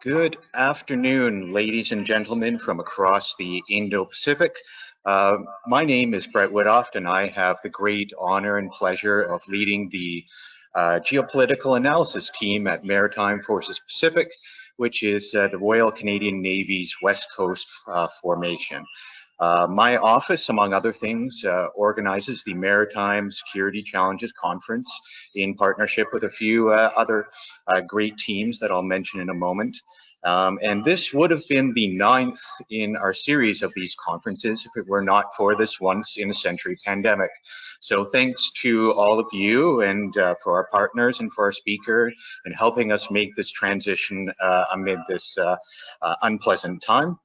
Good afternoon, ladies and gentlemen from across the Indo-Pacific. My name is Brett Whittoft, and I have the great honor and pleasure of leading the geopolitical analysis team at Maritime Forces Pacific, which is the Royal Canadian Navy's West Coast formation. My office, among other things, organizes the Maritime Security Challenges Conference in partnership with a few other great teams that I'll mention in a moment. And this would have been the 9th in our series of these conferences if it were not for this once-in-a-century pandemic. So thanks to all of you and for our partners and for our speaker in helping us make this transition amid this unpleasant time.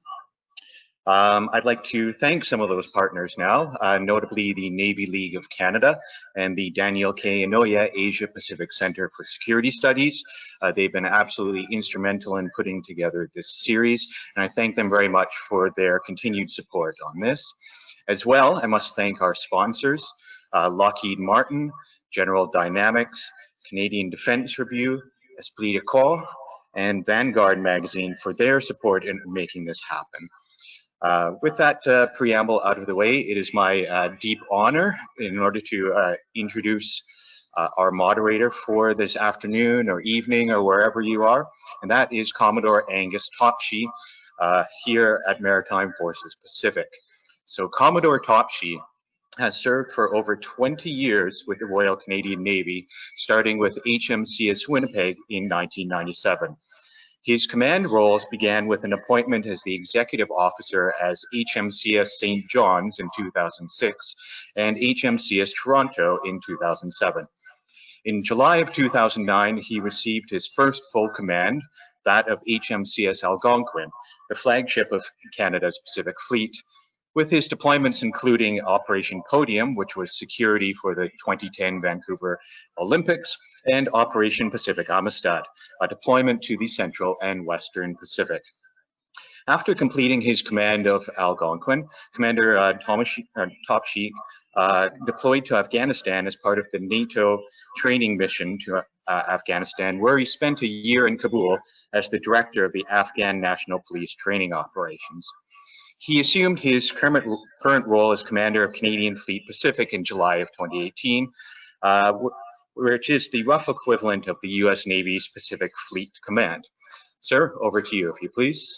I'd like to thank some of those partners now, notably the Navy League of Canada and the Daniel K. Inouye Asia Pacific Center for Security Studies. They've been absolutely instrumental in putting together this series, and I thank them very much for their continued support on this. As well, I must thank our sponsors, Lockheed Martin, General Dynamics, Canadian Defense Review, Esprit de Corps, and Vanguard Magazine for their support in making this happen. With that preamble out of the way, it is my deep honor in order to introduce our moderator for this afternoon or evening or wherever you are, and that is Commodore Angus Topshee here at Maritime Forces Pacific. So Commodore Topshee has served for over 20 years with the Royal Canadian Navy, starting with HMCS Winnipeg in 1997. His command roles began with an appointment as the executive officer as HMCS St. John's in 2006 and HMCS Toronto in 2007. In July of 2009, he received his first full command, that of HMCS Algonquin, the flagship of Canada's Pacific Fleet, with his deployments including Operation Podium, which was security for the 2010 Vancouver Olympics, and Operation Pacific Amistad, a deployment to the Central and Western Pacific. After completing his command of Algonquin, Commander Topshee deployed to Afghanistan as part of the NATO training mission to Afghanistan, where he spent a year in Kabul as the director of the Afghan National Police Training Operations. He assumed his current role as commander of Canadian Fleet Pacific in July of 2018, which is the rough equivalent of the U.S. Navy's Pacific Fleet Command. Sir, over to you, if you please.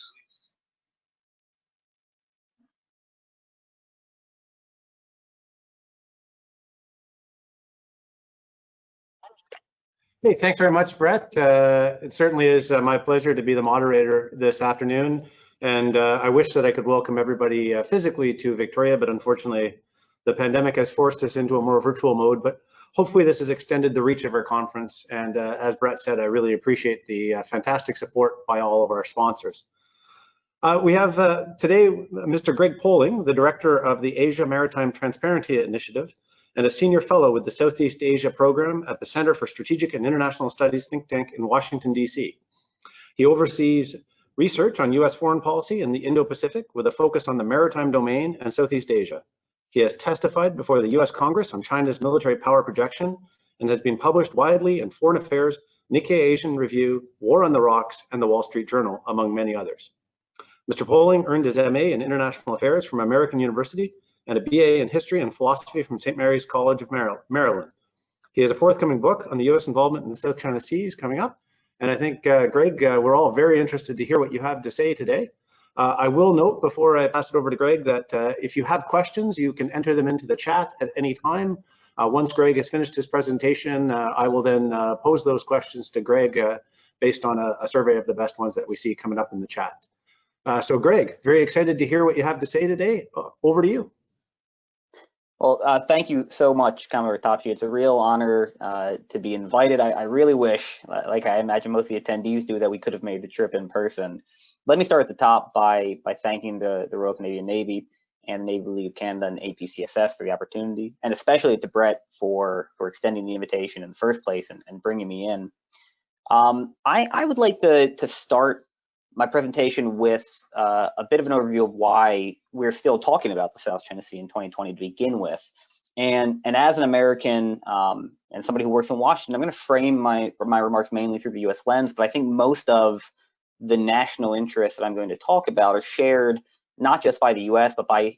Hey, thanks very much, Brett. It certainly is my pleasure to be the moderator this afternoon. And I wish that I could welcome everybody physically to Victoria, but unfortunately, the pandemic has forced us into a more virtual mode. But hopefully this has extended the reach of our conference. And as Brett said, I really appreciate the fantastic support by all of our sponsors. We have today Mr. Greg Poling, the director of the Asia Maritime Transparency Initiative, and a senior fellow with the Southeast Asia program at the Center for Strategic and International Studies think tank in Washington, D.C. He oversees research on U.S. foreign policy in the Indo-Pacific with a focus on the maritime domain and Southeast Asia. He has testified before the U.S. Congress on China's military power projection and has been published widely in Foreign Affairs, Nikkei Asian Review, War on the Rocks, and the Wall Street Journal, among many others. Mr. Poling earned his MA in International Affairs from American University and a BA in History and Philosophy from St. Mary's College of Maryland. He has a forthcoming book on the U.S. involvement in the South China Seas coming up. And I think, Greg, we're all very interested to hear what you have to say today. I will note before I pass it over to Greg that if you have questions, you can enter them into the chat at any time. Once Greg has finished his presentation, I will then pose those questions to Greg based on a survey of the best ones that we see coming up in the chat. So Greg, very excited to hear what you have to say today. Over to you. Well, thank you so much, Commodore Topshee. It's a real honor to be invited. I really wish, like I imagine most of the attendees do, that we could have made the trip in person. Let me start at the top by thanking the Royal Canadian Navy and the Navy League of Canada and APCSS for the opportunity, and especially to Brett for extending the invitation in the first place and bringing me in. I would like to start my presentation with a bit of an overview of why we're still talking about the South China Sea in 2020 to begin with. And as an American and somebody who works in Washington, I'm going to frame my remarks mainly through the U.S. lens, but I think most of the national interests that I'm going to talk about are shared not just by the US, but by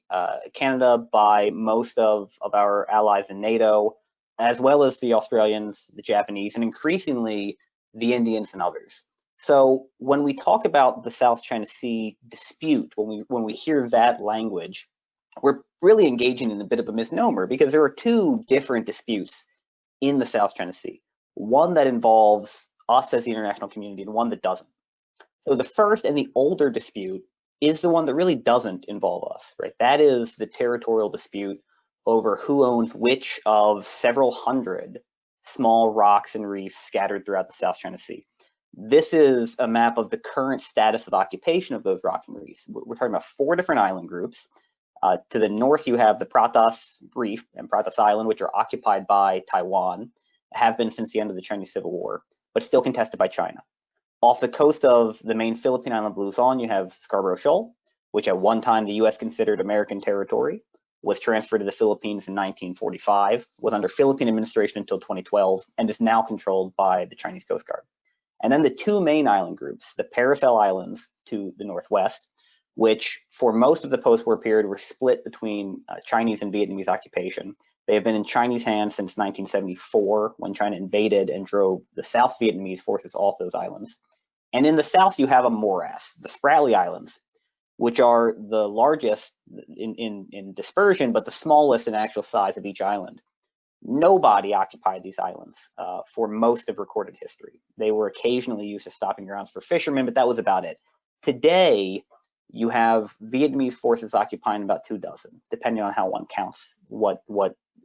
Canada, by most of our allies in NATO, as well as the Australians, the Japanese, and increasingly the Indians and others. So when we talk about the South China Sea dispute, when we hear that language, we're really engaging in a bit of a misnomer, because there are two different disputes in the South China Sea. One that involves us as the international community and one that doesn't. So the first and the older dispute is the one that really doesn't involve us, right? That is the territorial dispute over who owns which of several hundred small rocks and reefs scattered throughout the South China Sea. This is a map of the current status of occupation of those rocks and reefs. We're talking about 4 different island groups. To the north, you have the Pratas Reef and Pratas Island, which are occupied by Taiwan, have been since the end of the Chinese Civil War, but still contested by China. Off the coast of the main Philippine island of Luzon, you have Scarborough Shoal, which at one time the US considered American territory, was transferred to the Philippines in 1945, was under Philippine administration until 2012, and is now controlled by the Chinese Coast Guard. And then the 2 main island groups, the Paracel Islands to the northwest, which for most of the post-war period were split between Chinese and Vietnamese occupation. They have been in Chinese hands since 1974, when China invaded and drove the South Vietnamese forces off those islands. And in the south, you have a morass, the Spratly Islands, which are the largest in dispersion, but the smallest in actual size of each island. Nobody occupied these islands for most of recorded history. They were occasionally used as stopping grounds for fishermen, but that was about it. Today, you have Vietnamese forces occupying about 24, depending on how one counts what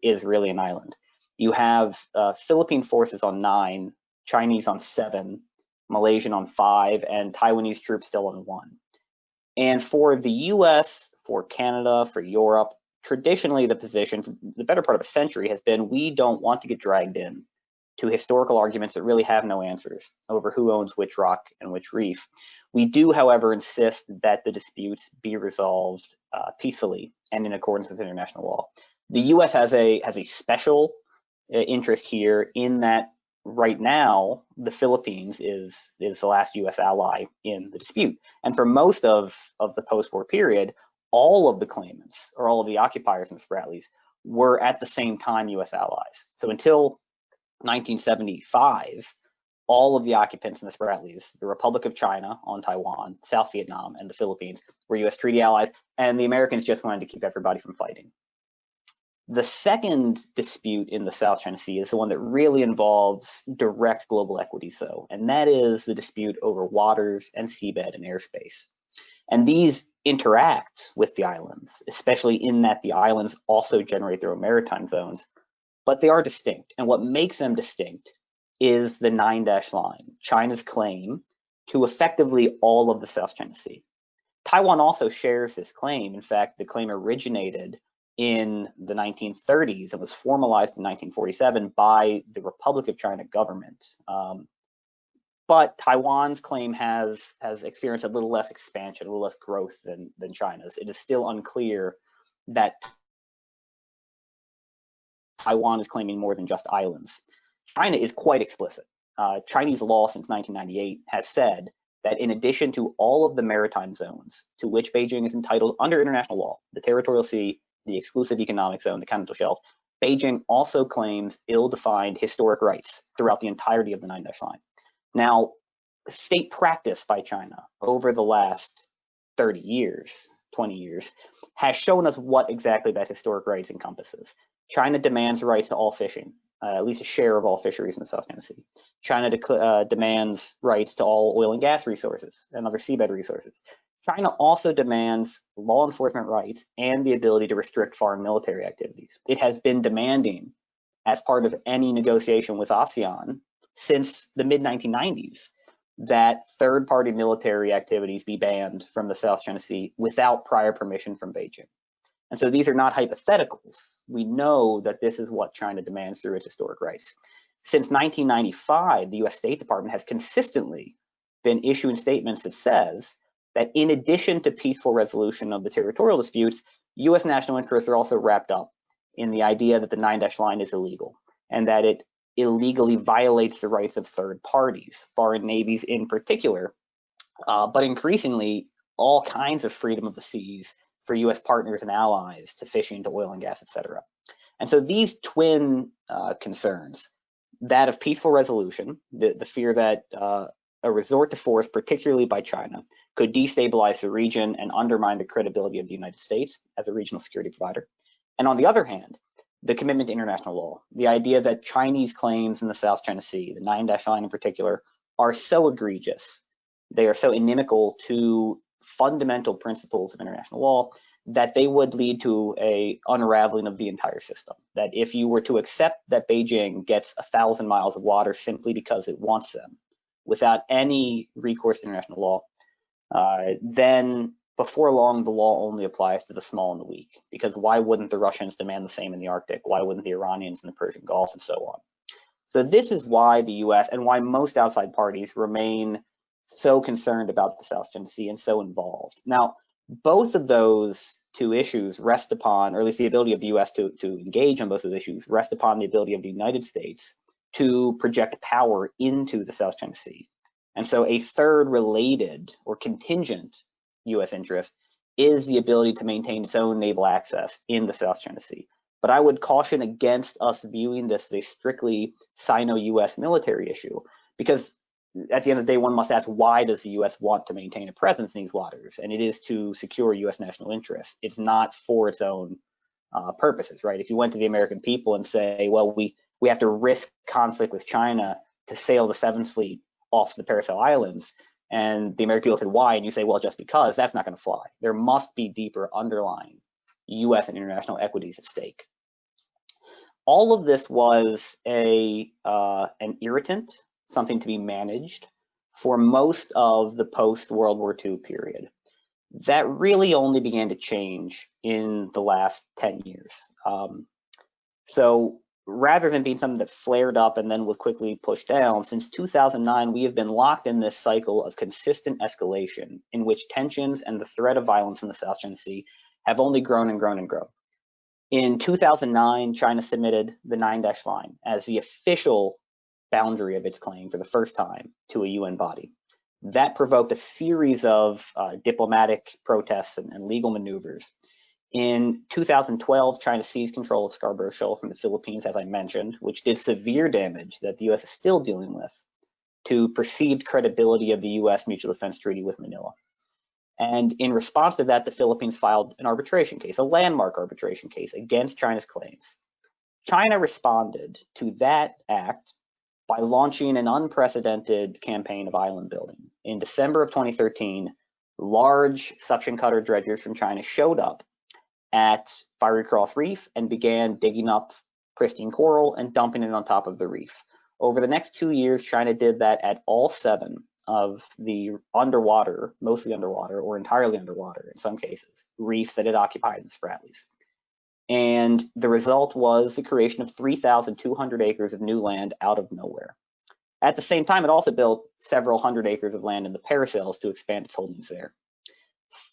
is really an island. You have Philippine forces on 9, Chinese on 7, Malaysian on 5, and Taiwanese troops still on 1. And for the US, for Canada, for Europe, traditionally the position for the better part of a century has been, we don't want to get dragged in to historical arguments that really have no answers over who owns which rock and which reef. We do, however, insist that the disputes be resolved peacefully and in accordance with international law. The US has a special interest here in that right now, the Philippines is the last US ally in the dispute. And for most of the post-war period, all of the claimants, or all of the occupiers in the Spratlys, were at the same time US allies. So until 1975, all of the occupants in the Spratlys, the Republic of China on Taiwan, South Vietnam, and the Philippines, were US treaty allies, and the Americans just wanted to keep everybody from fighting. The second dispute in the South China Sea is the one that really involves direct global equities, though, and that is the dispute over waters and seabed and airspace. And these interact with the islands, especially in that the islands also generate their own maritime zones, but they are distinct. And what makes them distinct is the 9-dash line, China's claim to effectively all of the South China Sea. Taiwan also shares this claim. In fact, the claim originated in the 1930s and was formalized in 1947 by the Republic of China government. But Taiwan's claim has experienced a little less expansion, a little less growth than China's. It is still unclear that Taiwan is claiming more than just islands. China is quite explicit. Chinese law since 1998 has said that in addition to all of the maritime zones to which Beijing is entitled under international law, the territorial sea, the exclusive economic zone, the continental shelf, Beijing also claims ill-defined historic rights throughout the entirety of the 9-dash line. Now, state practice by China over the last 30 years, 20 years, has shown us what exactly that historic rights encompasses. China demands rights to all fishing, at least a share of all fisheries in the South China Sea. China demands rights to all oil and gas resources and other seabed resources. China also demands law enforcement rights and the ability to restrict foreign military activities. It has been demanding, as part of any negotiation with ASEAN since the mid-1990s, that third-party military activities be banned from the South China Sea without prior permission from Beijing. And so these are not hypotheticals. We know that this is what China demands through its historic rights. Since 1995, the US State Department has consistently been issuing statements that says that in addition to peaceful resolution of the territorial disputes, US national interests are also wrapped up in the idea that the 9-dash line is illegal and that it illegally violates the rights of third parties, foreign navies in particular, but increasingly all kinds of freedom of the seas for US partners and allies to fish into oil and gas, etc. And so these twin concerns, that of peaceful resolution, the fear that a resort to force, particularly by China, could destabilize the region and undermine the credibility of the United States as a regional security provider. And on the other hand, the commitment to international law, the idea that Chinese claims in the South China Sea, the 9-dash line in particular, are so egregious, they are so inimical to fundamental principles of international law that they would lead to a unraveling of the entire system. That if you were to accept that Beijing gets 1,000 miles of water simply because it wants them, without any recourse to international law, then before long, the law only applies to the small and the weak, because why wouldn't the Russians demand the same in the Arctic? Why wouldn't the Iranians in the Persian Gulf, and so on? So this is why the US and why most outside parties remain so concerned about the South China Sea and so involved. Now, both of those two issues rest upon, or at least the ability of the US to engage on both of those issues, rest upon the ability of the United States to project power into the South China Sea. And so a third related or contingent US interest is the ability to maintain its own naval access in the South China Sea. But I would caution against us viewing this as a strictly Sino-US military issue, because at the end of the day, one must ask, why does the US want to maintain a presence in these waters? And it is to secure US national interests. It's not for its own purposes, right? If you went to the American people and say, well, we have to risk conflict with China to sail the Seventh Fleet off the Paracel Islands, and the American people said, why? And you say, well, just because, that's not going to fly. There must be deeper underlying US and international equities at stake. All of this was an irritant, something to be managed for most of the post-World War II period. That really only began to change in the last 10 years. So rather than being something that flared up and then was quickly pushed down, since 2009, we have been locked in this cycle of consistent escalation in which tensions and the threat of violence in the South China Sea have only grown and grown and grown. In 2009, China submitted the 9-dash line as the official boundary of its claim for the first time to a UN body. That provoked a series of diplomatic protests and legal maneuvers. In 2012, China seized control of Scarborough Shoal from the Philippines, as I mentioned, which did severe damage that the US is still dealing with to perceived credibility of the US Mutual Defense Treaty with Manila. And in response to that, the Philippines filed an arbitration case, a landmark arbitration case against China's claims. China responded to that act by launching an unprecedented campaign of island building. In December of 2013, large suction cutter dredgers from China showed up at Fiery Cross Reef and began digging up pristine coral and dumping it on top of the reef. Over the next 2 years, China did that at all 7 of the underwater, mostly underwater or entirely underwater in some cases, reefs that it occupied in the Spratlys. And the result was the creation of 3,200 acres of new land out of nowhere. At the same time, it also built several hundred acres of land in the Paracels to expand its holdings there.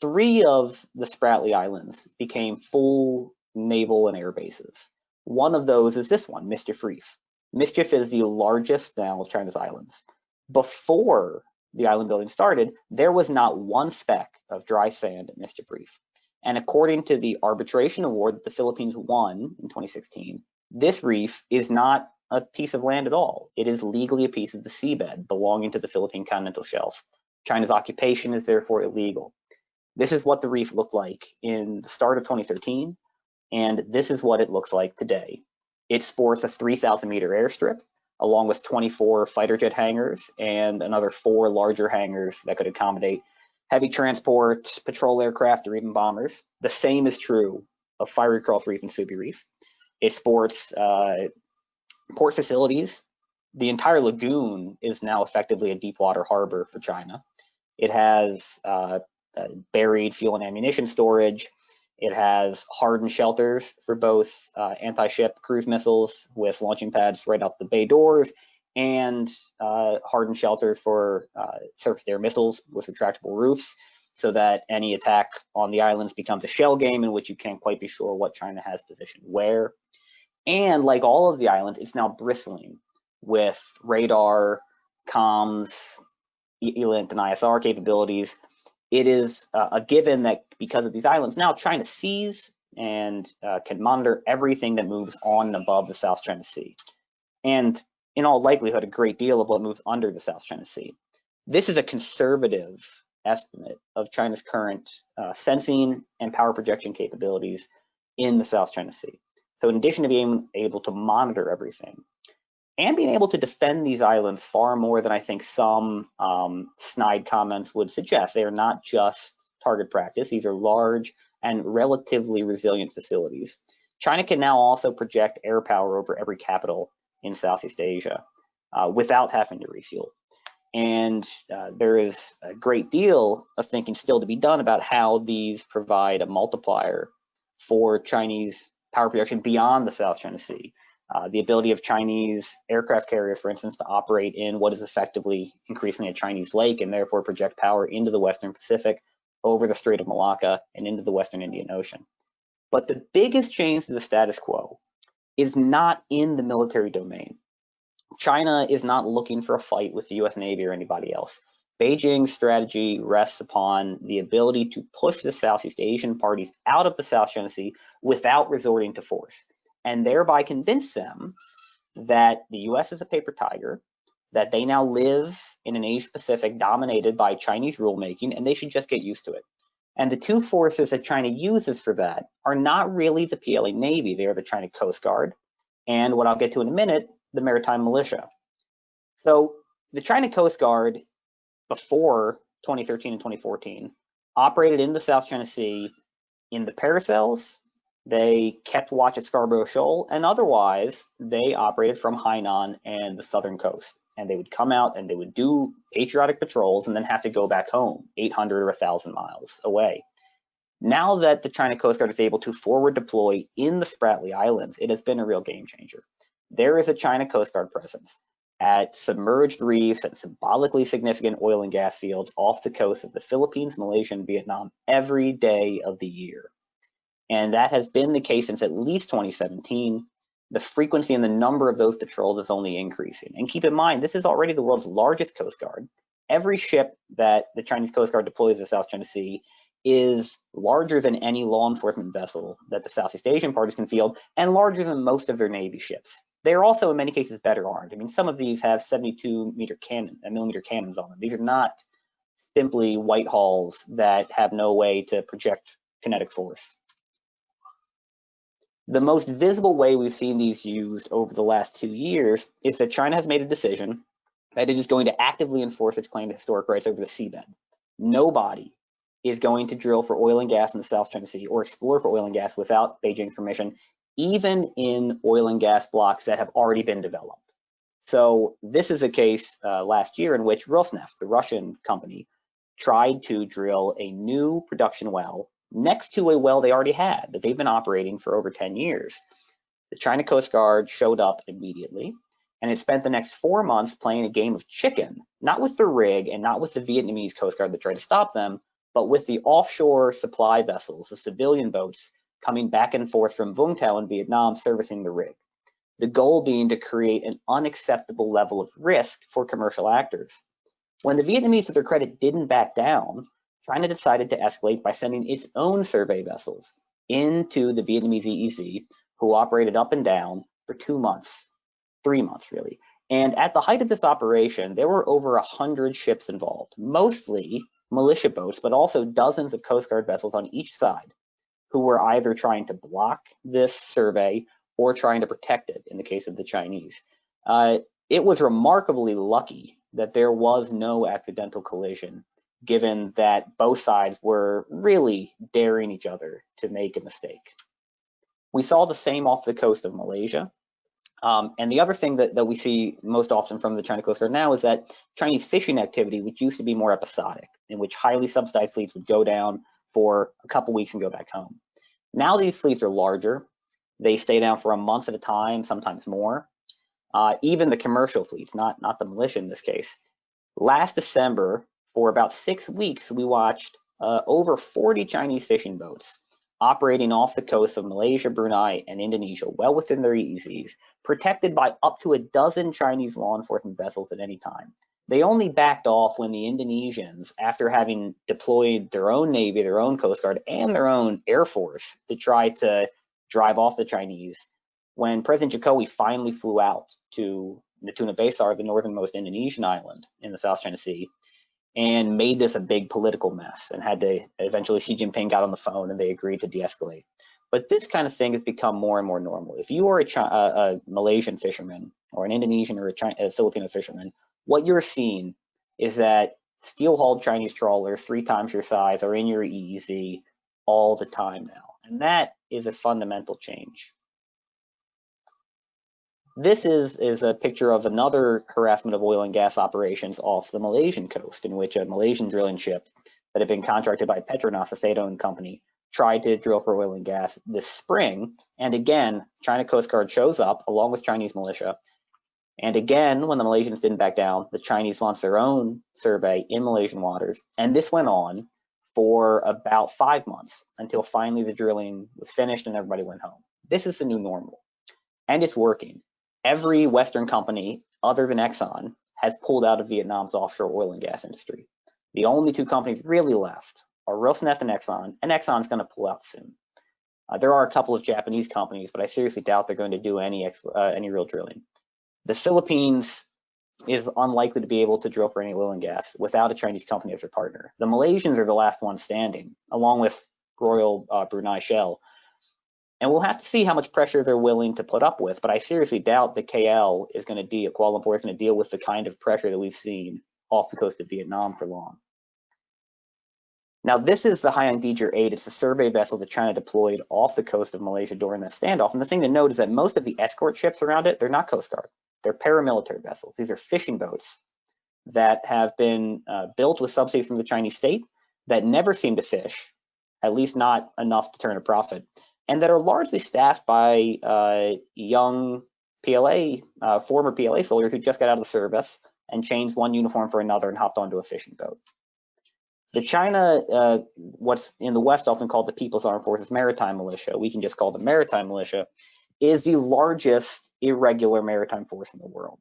3 of the Spratly Islands became full naval and air bases. One of those is this one, Mischief Reef. Mischief is the largest now of China's islands. Before the island building started, there was not one speck of dry sand at Mischief Reef. And according to the arbitration award that the Philippines won in 2016, this reef is not a piece of land at all. It is legally a piece of the seabed belonging to the Philippine continental shelf. China's occupation is therefore illegal. This is what the reef looked like in the start of 2013, and this is what it looks like today. It sports a 3,000-meter airstrip, along with 24 fighter jet hangars and another 4 larger hangars that could accommodate heavy transport, patrol aircraft, or even bombers. The same is true of Fiery Cross Reef and Subi Reef. It sports port facilities. The entire lagoon is now effectively a deep water harbor for China. It has buried fuel and ammunition storage. It has hardened shelters for both anti-ship cruise missiles with launching pads right out the bay doors, and hardened shelters for surface-to-air missiles with retractable roofs, so that any attack on the islands becomes a shell game in which you can't quite be sure what China has positioned where. And like all of the islands, it's now bristling with radar, comms, ELINT and ISR capabilities, it is a given that because of these islands, now China sees and can monitor everything that moves on and above the South China Sea. And in all likelihood, a great deal of what moves under the South China Sea. This is a conservative estimate of China's current sensing and power projection capabilities in the South China Sea. So in addition to being able to monitor everything and being able to defend these islands far more than I think some snide comments would suggest, they are not just target practice. These are large and relatively resilient facilities. China can now also project air power over every capital in Southeast Asia without having to refuel. And there is a great deal of thinking still to be done about how these provide a multiplier for Chinese power projection beyond the South China Sea. The ability of Chinese aircraft carriers, for instance, to operate in what is effectively increasingly a Chinese lake and therefore project power into the Western Pacific, over the Strait of Malacca, and into the Western Indian Ocean. But the biggest change to the status quo is not in the military domain. China is not looking for a fight with the US Navy or anybody else. Beijing's strategy rests upon the ability to push the Southeast Asian parties out of the South China Sea without resorting to force, and thereby convince them that the US is a paper tiger, that they now live in an Asia Pacific dominated by Chinese rulemaking, and they should just get used to it. And the two forces that China uses for that are not really the PLA Navy. They are the China Coast Guard, and what I'll get to in a minute, the Maritime militia. So the China Coast Guard, before 2013 and 2014, operated in the South China Sea in the paracels. They kept watch at Scarborough Shoal, and otherwise they operated from Hainan and the southern coast. And they would come out and they would do patriotic patrols and then have to go back home 800 or 1,000 miles away. Now that the China Coast Guard is able to forward deploy in the Spratly Islands, it has been a real game changer. There is a China Coast Guard presence at submerged reefs and symbolically significant oil and gas fields off the coast of the Philippines, Malaysia, and Vietnam every day of the year. And that has been the case since at least 2017. The frequency and the number of those patrols is only increasing. And keep in mind, this is already the world's largest Coast Guard. Every ship that the Chinese Coast Guard deploys in the South China Sea is larger than any law enforcement vessel that the Southeast Asian parties can field, and larger than most of their Navy ships. They are also, in many cases, better armed. I mean, some of these have 72-millimeter cannons on them. These are not simply Whitehalls that have no way to project kinetic force. The most visible way we've seen these used over the last 2 years is that China has made a decision that it is going to actively enforce its claim to historic rights over the seabed. Nobody is going to drill for oil and gas in the South China Sea or explore for oil and gas without Beijing's permission, even in oil and gas blocks that have already been developed. So this is a case last year in which Rosneft, the Russian company, tried to drill a new production well next to a well they already had that they've been operating for over 10 years. The China Coast Guard showed up immediately, and it spent the next 4 months playing a game of chicken, not with the rig and not with the Vietnamese Coast Guard that tried to stop them, but with the offshore supply vessels, the civilian boats coming back and forth from Vung Tau in Vietnam servicing the rig. The goal being to create an unacceptable level of risk for commercial actors. When the Vietnamese, to their credit, didn't back down, China decided to escalate by sending its own survey vessels into the Vietnamese EEZ, who operated up and down for 2 months, 3 months really. And at the height of this operation, there were over 100 ships involved, mostly militia boats, but also dozens of Coast Guard vessels on each side, who were either trying to block this survey or trying to protect it in the case of the Chinese. It was remarkably lucky that there was no accidental collision, given that both sides were really daring each other to make a mistake. We saw the same off the coast of Malaysia. And the other thing that we see most often from the China Coast Guard now is that Chinese fishing activity, which used to be more episodic, in which highly subsidized fleets would go down for a couple weeks and go back home. Now these fleets are larger. They stay down for a month at a time, sometimes more. Even the commercial fleets, not the militia in this case. Last December, for about 6 weeks, we watched over 40 Chinese fishing boats operating off the coast of Malaysia, Brunei, and Indonesia, well within their EEZs, protected by up to a dozen Chinese law enforcement vessels at any time. They only backed off when the Indonesians, after having deployed their own Navy, their own Coast Guard, and their own Air Force to try to drive off the Chinese, when President Jokowi finally flew out to Natuna Besar, the northernmost Indonesian island in the South China Sea, and made this a big political mess, and had to, eventually Xi Jinping got on the phone and they agreed to de-escalate. But this kind of thing has become more and more normal. If you are a Malaysian fisherman or an Indonesian or a Filipino fisherman, what you're seeing is that steel-hulled Chinese trawlers 3 times your size are in your EEZ all the time now. And that is a fundamental change. This is a picture of another harassment of oil and gas operations off the Malaysian coast, in which a Malaysian drilling ship that had been contracted by Petronas, a state-owned company, tried to drill for oil and gas this spring. And again, China Coast Guard shows up along with Chinese militia. And again, when the Malaysians didn't back down, the Chinese launched their own survey in Malaysian waters. And this went on for about 5 months until finally the drilling was finished and everybody went home. This is the new normal, and it's working. Every Western company other than Exxon has pulled out of Vietnam's offshore oil and gas industry. The only 2 companies really left are Rosneft and Exxon's going to pull out soon. There are a couple of Japanese companies, but I seriously doubt they're going to do any real drilling. The Philippines is unlikely to be able to drill for any oil and gas without a Chinese company as their partner. The Malaysians are the last ones standing, along with Royal Brunei Shell. And we'll have to see how much pressure they're willing to put up with, but I seriously doubt that KL is going to Kuala Lumpur is going to deal with the kind of pressure that we've seen off the coast of Vietnam for long. Now, this is the Hyang Daejer 8. It's a survey vessel that China deployed off the coast of Malaysia during that standoff. And the thing to note is that most of the escort ships around it, they're not Coast Guard. They're paramilitary vessels. These are fishing boats that have been built with subsidies from the Chinese state that never seem to fish, at least not enough to turn a profit, and that are largely staffed by young former PLA soldiers who just got out of the service and changed one uniform for another and hopped onto a fishing boat. The China, what's in the West often called the People's Armed Forces Maritime Militia, we can just call them Maritime Militia, is the largest irregular maritime force in the world.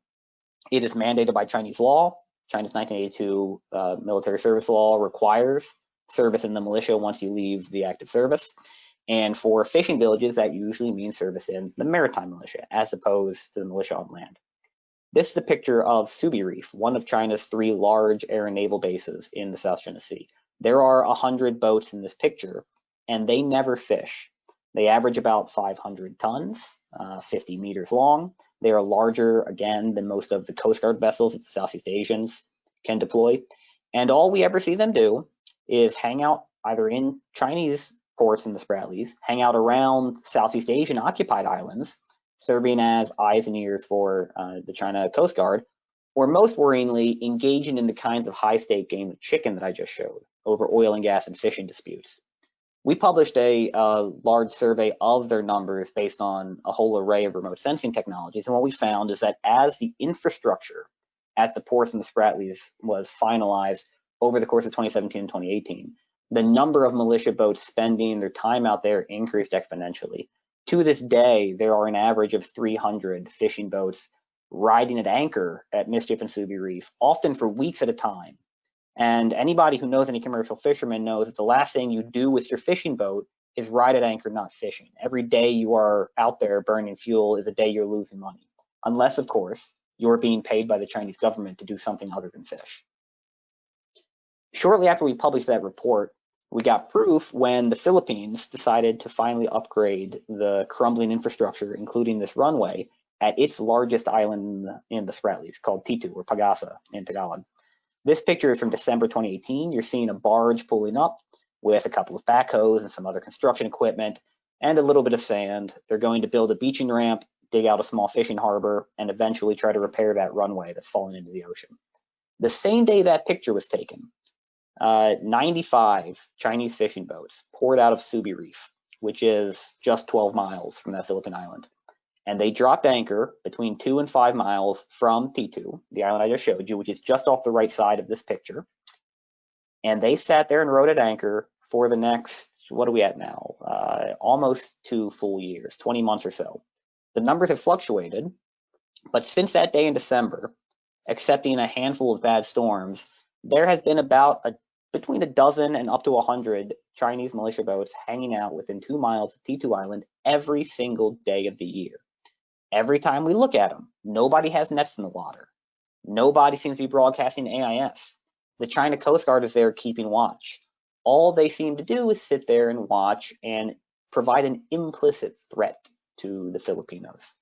It is mandated by Chinese law. China's 1982 military service law requires service in the militia once you leave the active service. And for fishing villages, that usually means service in the maritime militia, as opposed to the militia on land. This is a picture of Subi Reef, one of China's 3 large air and naval bases in the South China Sea. There are 100 boats in this picture, and they never fish. They average about 500 tons, 50 meters long. They are larger, again, than most of the Coast Guard vessels that the Southeast Asians can deploy. And all we ever see them do is hang out either in Chinese ports in the Spratlys, hang out around Southeast Asian occupied islands, serving as eyes and ears for the China Coast Guard, or most worryingly, engaging in the kinds of high-stake game of chicken that I just showed over oil and gas and fishing disputes. We published a large survey of their numbers based on a whole array of remote sensing technologies, and what we found is that as the infrastructure at the ports in the Spratlys was finalized over the course of 2017 and 2018, the number of militia boats spending their time out there increased exponentially. To this day, there are an average of 300 fishing boats riding at anchor at Mischief and Subi Reef, often for weeks at a time. And anybody who knows any commercial fisherman knows that the last thing you do with your fishing boat is ride at anchor, not fishing. Every day you are out there burning fuel is a day you're losing money, unless, of course, you're being paid by the Chinese government to do something other than fish. Shortly after we published that report, we got proof when the Philippines decided to finally upgrade the crumbling infrastructure, including this runway, at its largest island in the Spratlys, called Titu, or Pagasa in Tagalog. This picture is from December 2018. You're seeing a barge pulling up with a couple of backhoes and some other construction equipment and a little bit of sand. They're going to build a beaching ramp, dig out a small fishing harbor, and eventually try to repair that runway that's fallen into the ocean. The same day that picture was taken, 95 Chinese fishing boats poured out of Subi Reef, which is just 12 miles from that Philippine island. And they dropped anchor between 2 and 5 miles from Titu, the island I just showed you, which is just off the right side of this picture. And they sat there and rode at anchor for the next, what are we at now? Almost 2 full years, 20 months or so. The numbers have fluctuated, but since that day in December, excepting a handful of bad storms, there has been about between a dozen and up to 100 Chinese militia boats hanging out within 2 miles of T2 Island every single day of the year. Every time we look at them, nobody has nets in the water. Nobody seems to be broadcasting AIS. The China Coast Guard is there keeping watch. All they seem to do is sit there and watch and provide an implicit threat to the Filipinos.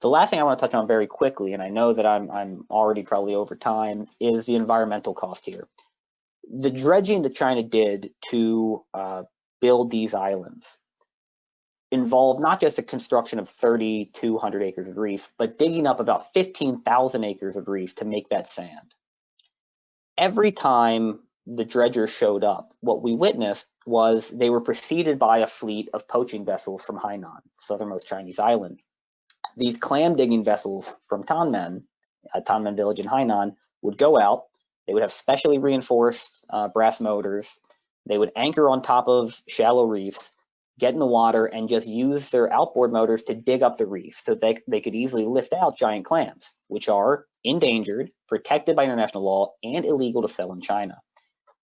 The last thing I want to touch on very quickly, and I know that I'm already probably over time, is the environmental cost here. The dredging that China did to build these islands involved not just the construction of 3,200 acres of reef, but digging up about 15,000 acres of reef to make that sand. Every time the dredgers showed up, what we witnessed was they were preceded by a fleet of poaching vessels from Hainan, southernmost Chinese island. These clam digging vessels from Tanmen, Tanmen village in Hainan, would go out. They would have specially reinforced brass motors. They would anchor on top of shallow reefs, get in the water, and just use their outboard motors to dig up the reef so they could easily lift out giant clams, which are endangered, protected by international law, and illegal to sell in China.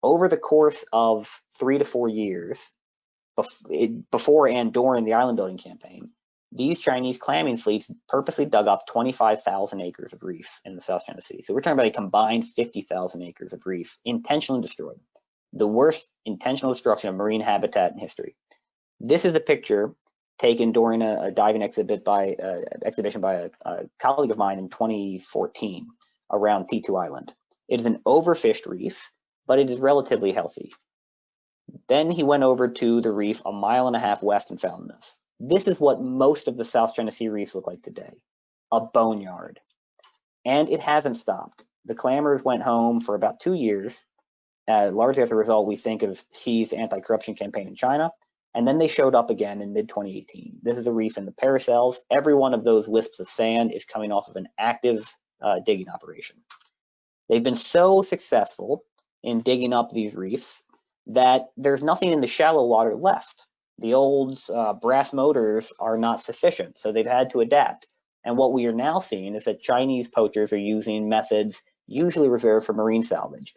Over the course of 3 to 4 years, before and during the island building campaign, these Chinese clamming fleets purposely dug up 25,000 acres of reef in the South China Sea. So we're talking about a combined 50,000 acres of reef intentionally destroyed. The worst intentional destruction of marine habitat in history. This is a picture taken during a diving exhibition by a colleague of mine in 2014 around T2 Island. It is an overfished reef, but it is relatively healthy. Then he went over to the reef 1.5 miles west and found this. This is what most of the South China Sea reefs look like today, a boneyard. And it hasn't stopped. The clammers went home for about 2 years, largely as a result, we think, of Xi's anti-corruption campaign in China. And then they showed up again in mid-2018. This is a reef in the Paracels. Every one of those wisps of sand is coming off of an active digging operation. They've been so successful in digging up these reefs that there's nothing in the shallow water left. The old brass motors are not sufficient, so they've had to adapt. And what we are now seeing is that Chinese poachers are using methods usually reserved for marine salvage.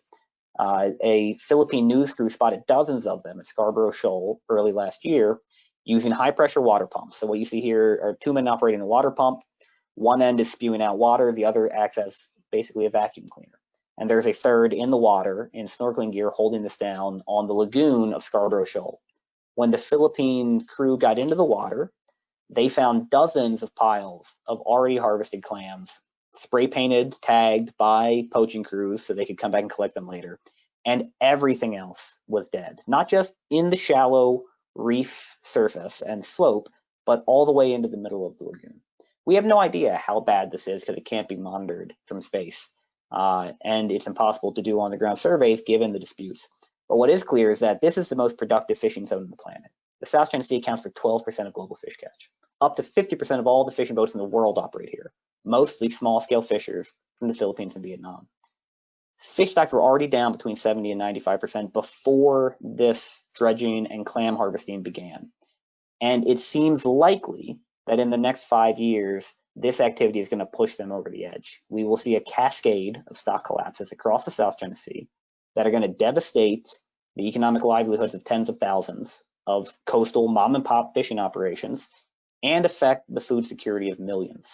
A Philippine news crew spotted dozens of them at Scarborough Shoal early last year using high pressure water pumps. So what you see here are 2 men operating a water pump. One end is spewing out water, the other acts as basically a vacuum cleaner. And there's a third in the water in snorkeling gear holding this down on the lagoon of Scarborough Shoal. When the Philippine crew got into the water, they found dozens of piles of already harvested clams, spray painted, tagged by poaching crews so they could come back and collect them later. And everything else was dead, not just in the shallow reef surface and slope, but all the way into the middle of the lagoon. We have no idea how bad this is because it can't be monitored from space. And it's impossible to do on the ground surveys given the disputes. But what is clear is that this is the most productive fishing zone on the planet. The South China Sea accounts for 12% of global fish catch. Up to 50% of all the fishing boats in the world operate here, mostly small-scale fishers from the Philippines and Vietnam. Fish stocks were already down between 70 and 95% before this dredging and clam harvesting began. And it seems likely that in the next 5 years, this activity is going to push them over the edge. We will see a cascade of stock collapses across the South China Sea that are going to devastate the economic livelihoods of tens of thousands of coastal mom and pop fishing operations and affect the food security of millions.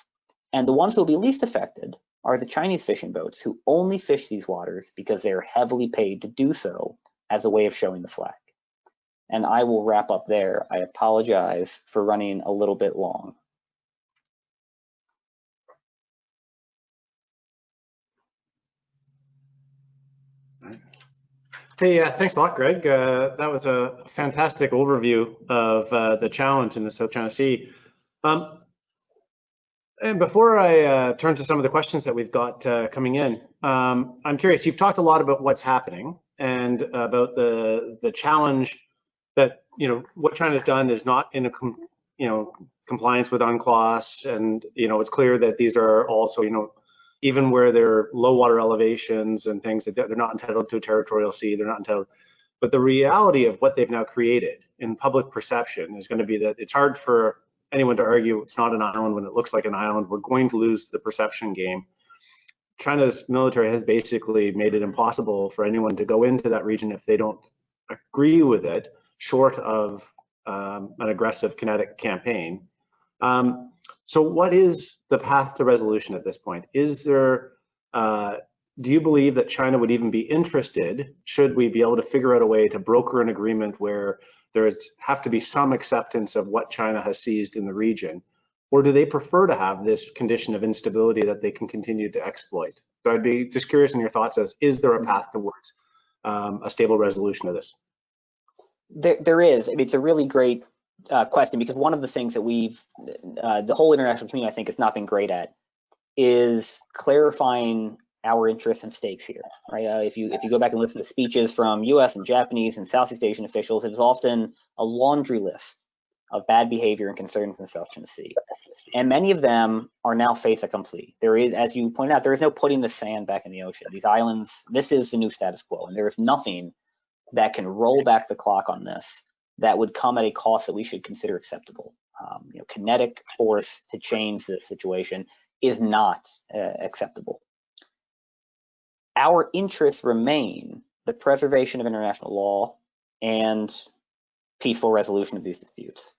And the ones who will be least affected are the Chinese fishing boats who only fish these waters because they are heavily paid to do so as a way of showing the flag. And I will wrap up there. I apologize for running a little bit long. Hey, thanks a lot, Greg. That was a fantastic overview of the challenge in the South China Sea. And before I turn to some of the questions that we've got coming in, I'm curious, you've talked a lot about what's happening and about the challenge that, what China's done is not in a, compliance with UNCLOS. And, it's clear that these are also, even where they're low water elevations and things, that they're not entitled to a territorial sea, they're not entitled. But the reality of what they've now created in public perception is going to be that it's hard for anyone to argue it's not an island when it looks like an island. We're going to lose the perception game. China's military has basically made it impossible for anyone to go into that region if they don't agree with it, short of an aggressive kinetic campaign. So what is the path to resolution at this point? Is there, do you believe that China would even be interested, should we be able to figure out a way to broker an agreement where there's have to be some acceptance of what China has seized in the region? Or do they prefer to have this condition of instability that they can continue to exploit? So I'd be just curious in your thoughts as, is there a path towards a stable resolution of this? There is. I mean, it's a really great question, because one of the things that the whole international community, I think, has not been great at is clarifying our interests and stakes here, right? If you go back and listen to speeches from U.S. and Japanese and Southeast Asian officials, it is often a laundry list of bad behavior and concerns in the South China Sea. And many of them are now fait accompli. There is, as you pointed out, there is no putting the sand back in the ocean. These islands, this is the new status quo, and there is nothing that can roll back the clock on this that would come at a cost that we should consider acceptable. Kinetic force to change this situation is not acceptable. Our interests remain the preservation of international law and peaceful resolution of these disputes.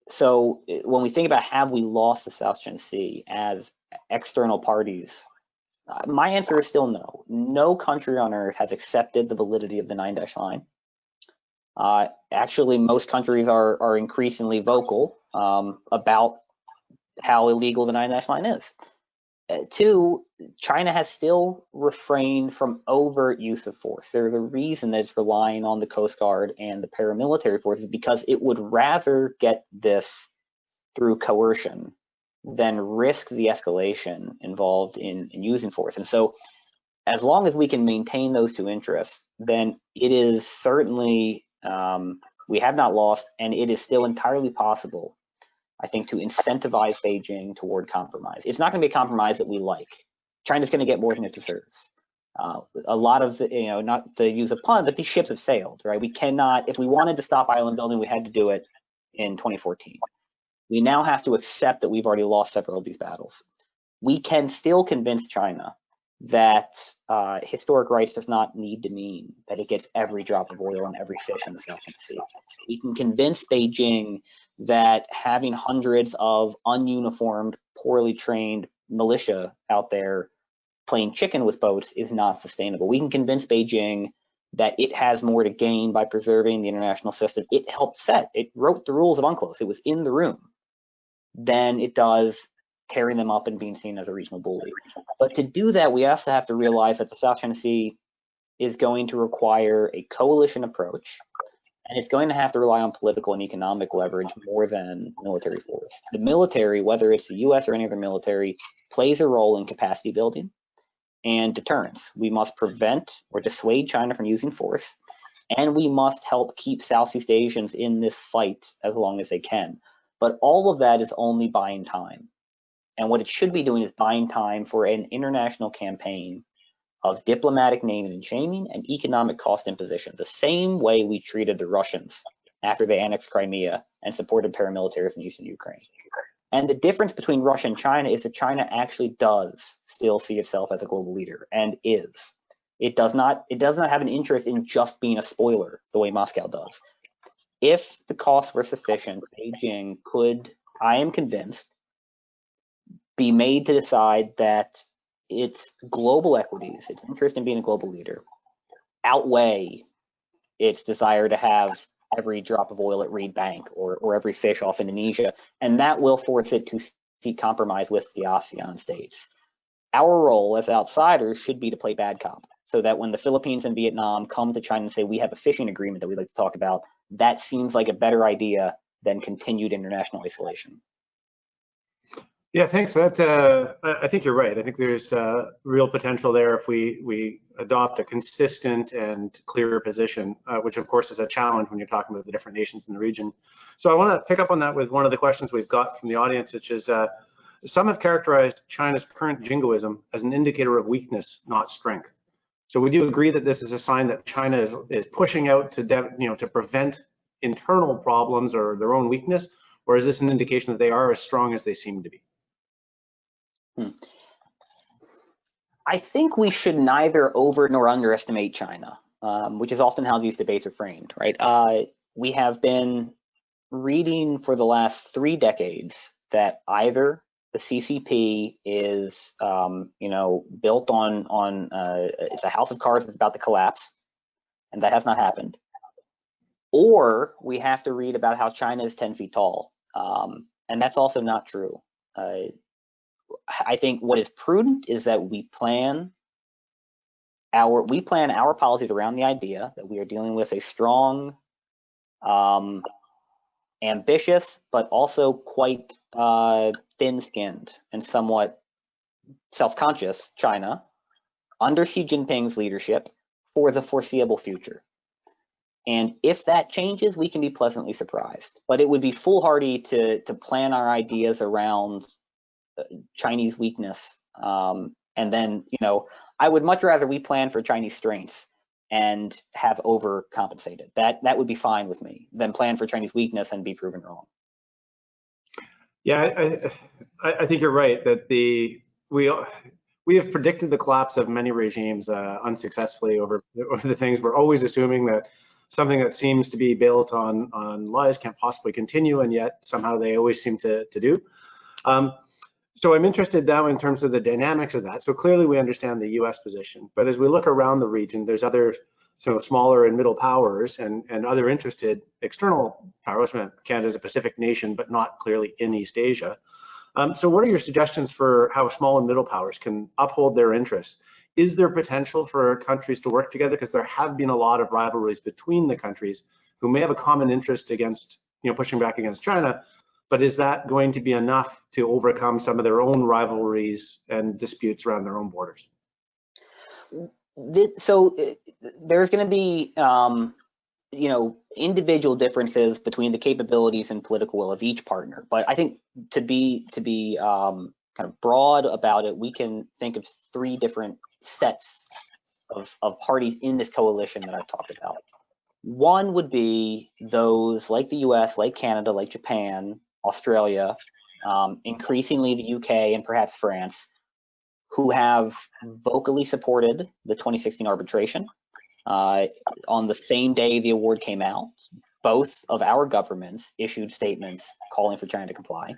So when we think about have we lost the South China Sea as external parties, my answer is still no. No country on earth has accepted the validity of the 9-dash line. Actually, most countries are increasingly vocal about how illegal the 9-dash line is. Two, China has still refrained from overt use of force. There's a reason that it's relying on the Coast Guard and the paramilitary forces, because it would rather get this through coercion than risk the escalation involved in using force. And so as long as we can maintain those two interests, then it is certainly, we have not lost, and it is still entirely possible, I think, to incentivize Beijing toward compromise. It's not going to be a compromise that we like. China's going to get more than it deserves. A lot of, not to use a pun, but these ships have sailed, right? We cannot, if we wanted to stop island building, we had to do it in 2014. We now have to accept that we've already lost several of these battles. We can still convince China that historic rights does not need to mean that it gets every drop of oil and every fish in the South China Sea. We can convince Beijing that having hundreds of ununiformed, poorly trained militia out there playing chicken with boats is not sustainable. We can convince Beijing that it has more to gain by preserving the international system it helped set. It wrote the rules of UNCLOS. It was in the room. Than it does tearing them up and being seen as a regional bully. But to do that, we also have to realize that the South China Sea is going to require a coalition approach, and it's going to have to rely on political and economic leverage more than military force. The military, whether it's the US or any other military, plays a role in capacity building and deterrence. We must prevent or dissuade China from using force, and we must help keep Southeast Asians in this fight as long as they can. But all of that is only buying time. And what it should be doing is buying time for an international campaign of diplomatic naming and shaming and economic cost imposition, the same way we treated the Russians after they annexed Crimea and supported paramilitaries in eastern Ukraine. And the difference between Russia and China is that China actually does still see itself as a global leader, and is. It does not have an interest in just being a spoiler the way Moscow does. If the costs were sufficient, Beijing could, I am convinced, be made to decide that its global equities, its interest in being a global leader, outweigh its desire to have every drop of oil at Reed Bank or every fish off Indonesia, and that will force it to seek compromise with the ASEAN states. Our role as outsiders should be to play bad cop, so that when the Philippines and Vietnam come to China and say, we have a fishing agreement that we'd like to talk about, that seems like a better idea than continued international isolation. Yeah, thanks. I think you're right. I think there's real potential there if we adopt a consistent and clear position, which of course is a challenge when you're talking about the different nations in the region. So I want to pick up on that with one of the questions we've got from the audience, which is some have characterized China's current jingoism as an indicator of weakness, not strength. So would you agree that this is a sign that China is pushing out to prevent internal problems or their own weakness, or is this an indication that they are as strong as they seem to be? I think we should neither over nor underestimate China, which is often how these debates are framed, right? We have been reading for the last 3 decades that either the CCP is, built on it's a house of cards that's about to collapse, and that has not happened, or we have to read about how China is 10 feet tall, and that's also not true. I think what is prudent is that we plan our policies around the idea that we are dealing with a strong, ambitious, but also quite thin-skinned and somewhat self-conscious China under Xi Jinping's leadership for the foreseeable future. And if that changes, we can be pleasantly surprised. But it would be foolhardy to plan our ideas around Chinese weakness, and then, I would much rather we plan for Chinese strengths and have overcompensated. That would be fine with me than plan for Chinese weakness and be proven wrong. Yeah, I think you're right that we have predicted the collapse of many regimes unsuccessfully over the things. We're always assuming that something that seems to be built on lies can't possibly continue, and yet somehow they always seem to do. So I'm interested now in terms of the dynamics of that. So clearly we understand the US position, but as we look around the region, there's other smaller and middle powers and other interested external powers. Canada's a Pacific nation, but not clearly in East Asia. So what are your suggestions for how small and middle powers can uphold their interests? Is there potential for countries to work together? Because there have been a lot of rivalries between the countries who may have a common interest against, pushing back against China. But is that going to be enough to overcome some of their own rivalries and disputes around their own borders? So there's going to be, individual differences between the capabilities and political will of each partner. But I think to be kind of broad about it, we can think of 3 different sets of parties in this coalition that I've talked about. One would be those like the US, like Canada, like Japan, Australia, increasingly the UK and perhaps France, who have vocally supported the 2016 arbitration. On the same day the award came out, both of our governments issued statements calling for China to comply.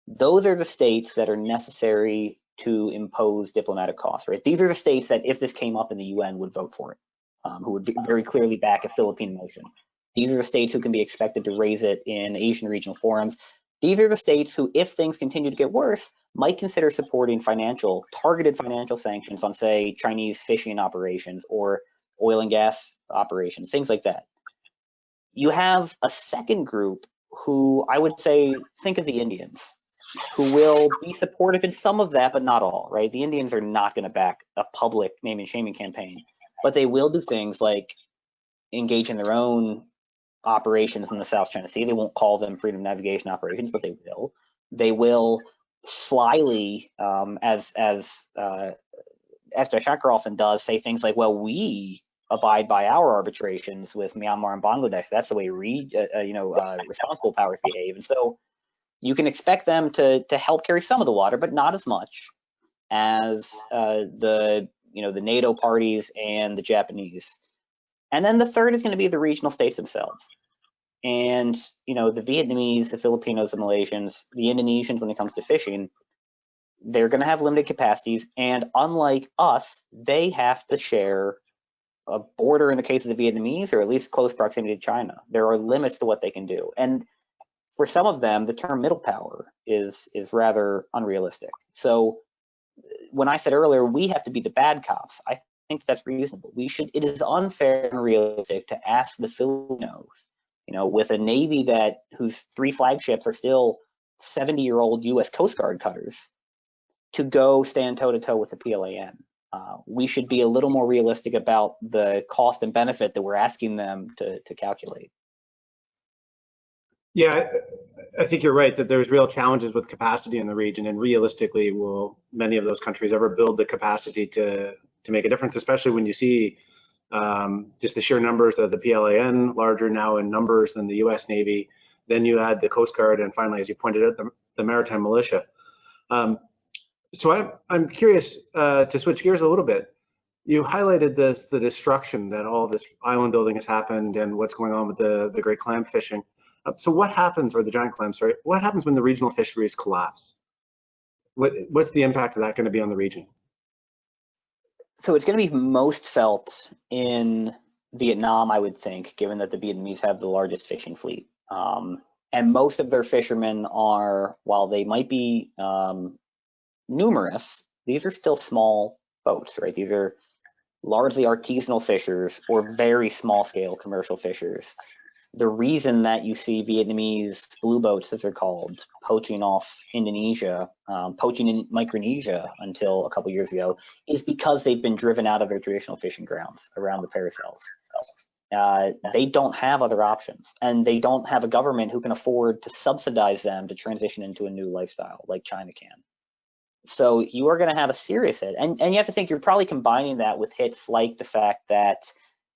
Those are the states that are necessary to impose diplomatic costs, right? These are the states that if this came up in the UN would vote for it, who would very clearly back a Philippine motion. These are the states who can be expected to raise it in Asian regional forums. These are the states who, if things continue to get worse, might consider supporting targeted financial sanctions on, say, Chinese fishing operations or oil and gas operations, things like that. You have a second group who I would say, think of the Indians, who will be supportive in some of that, but not all, right? The Indians are not going to back a public name and shaming campaign, but they will do things like engage in their own operations in the South China Sea. They won't call them freedom navigation operations, but they will. They will slyly, as Shankar often does, say things like, well, we abide by our arbitrations with Myanmar and Bangladesh. That's the way responsible powers behave. And so you can expect them to help carry some of the water, but not as much as the NATO parties and the Japanese. And then the third is going to be the regional states themselves. And, the Vietnamese, the Filipinos, the Malaysians, the Indonesians, when it comes to fishing, they're going to have limited capacities. And unlike us, they have to share a border in the case of the Vietnamese, or at least close proximity to China. There are limits to what they can do. And for some of them, the term middle power is rather unrealistic. So when I said earlier, we have to be the bad cops, I think that's reasonable. It is unfair and realistic to ask the Filipinos, with a Navy whose 3 flagships are still 70-year-old US Coast Guard cutters, to go stand toe-to-toe with the PLAN. We should be a little more realistic about the cost and benefit that we're asking them to calculate. Yeah, I think you're right that there's real challenges with capacity in the region, and realistically, will many of those countries ever build the capacity to make a difference, especially when you see just the sheer numbers of the PLAN, larger now in numbers than the US Navy, then you add the Coast Guard, and finally, as you pointed out, the Maritime militia. So I'm curious to switch gears a little bit. You highlighted the destruction that all of this island building has happened and what's going on with the great clam fishing. So what happens, or the giant clams, sorry, what happens when the regional fisheries collapse? What's the impact of that going to be on the region? So it's going to be most felt in Vietnam, I would think, given that the Vietnamese have the largest fishing fleet. And most of their fishermen are, while they might be numerous, these are still small boats, right? These are largely artisanal fishers or very small scale commercial fishers. The reason that you see Vietnamese blue boats, as they're called, poaching off Indonesia, poaching in Micronesia until a couple years ago, is because they've been driven out of their traditional fishing grounds around the paracels. They don't have other options, and they don't have a government who can afford to subsidize them to transition into a new lifestyle like China can. So you are going to have a serious hit, and you have to think you're probably combining that with hits like the fact that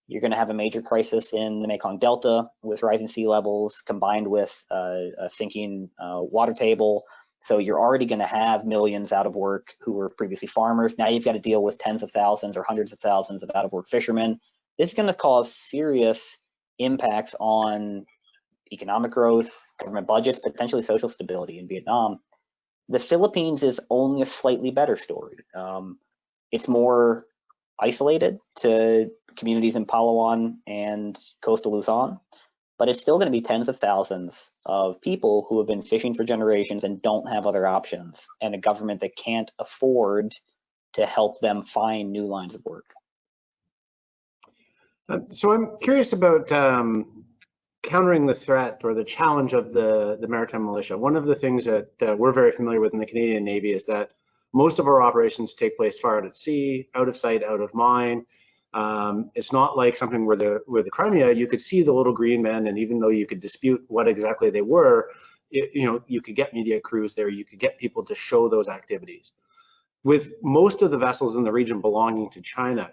you're going to have a major crisis in the Mekong Delta with rising sea levels combined with a sinking water table. So you're already going to have millions out of work who were previously farmers. Now you've got to deal with tens of thousands or hundreds of thousands of out of work fishermen. This is going to cause serious impacts on economic growth, government budgets, potentially social stability in Vietnam. The Philippines is only a slightly better story. It's more isolated to communities in Palawan and coastal Luzon, but it's still going to be tens of thousands of people who have been fishing for generations and don't have other options, and a government that can't afford to help them find new lines of work. So I'm curious about countering the threat or the challenge of the maritime militia. One of the things that we're very familiar with in the Canadian Navy is that most of our operations take place far out at sea, out of sight, out of mind. It's not like something where the Crimea, you could see the little green men, and even though you could dispute what exactly they were, you could get media crews there, you could get people to show those activities. With most of the vessels in the region belonging to China,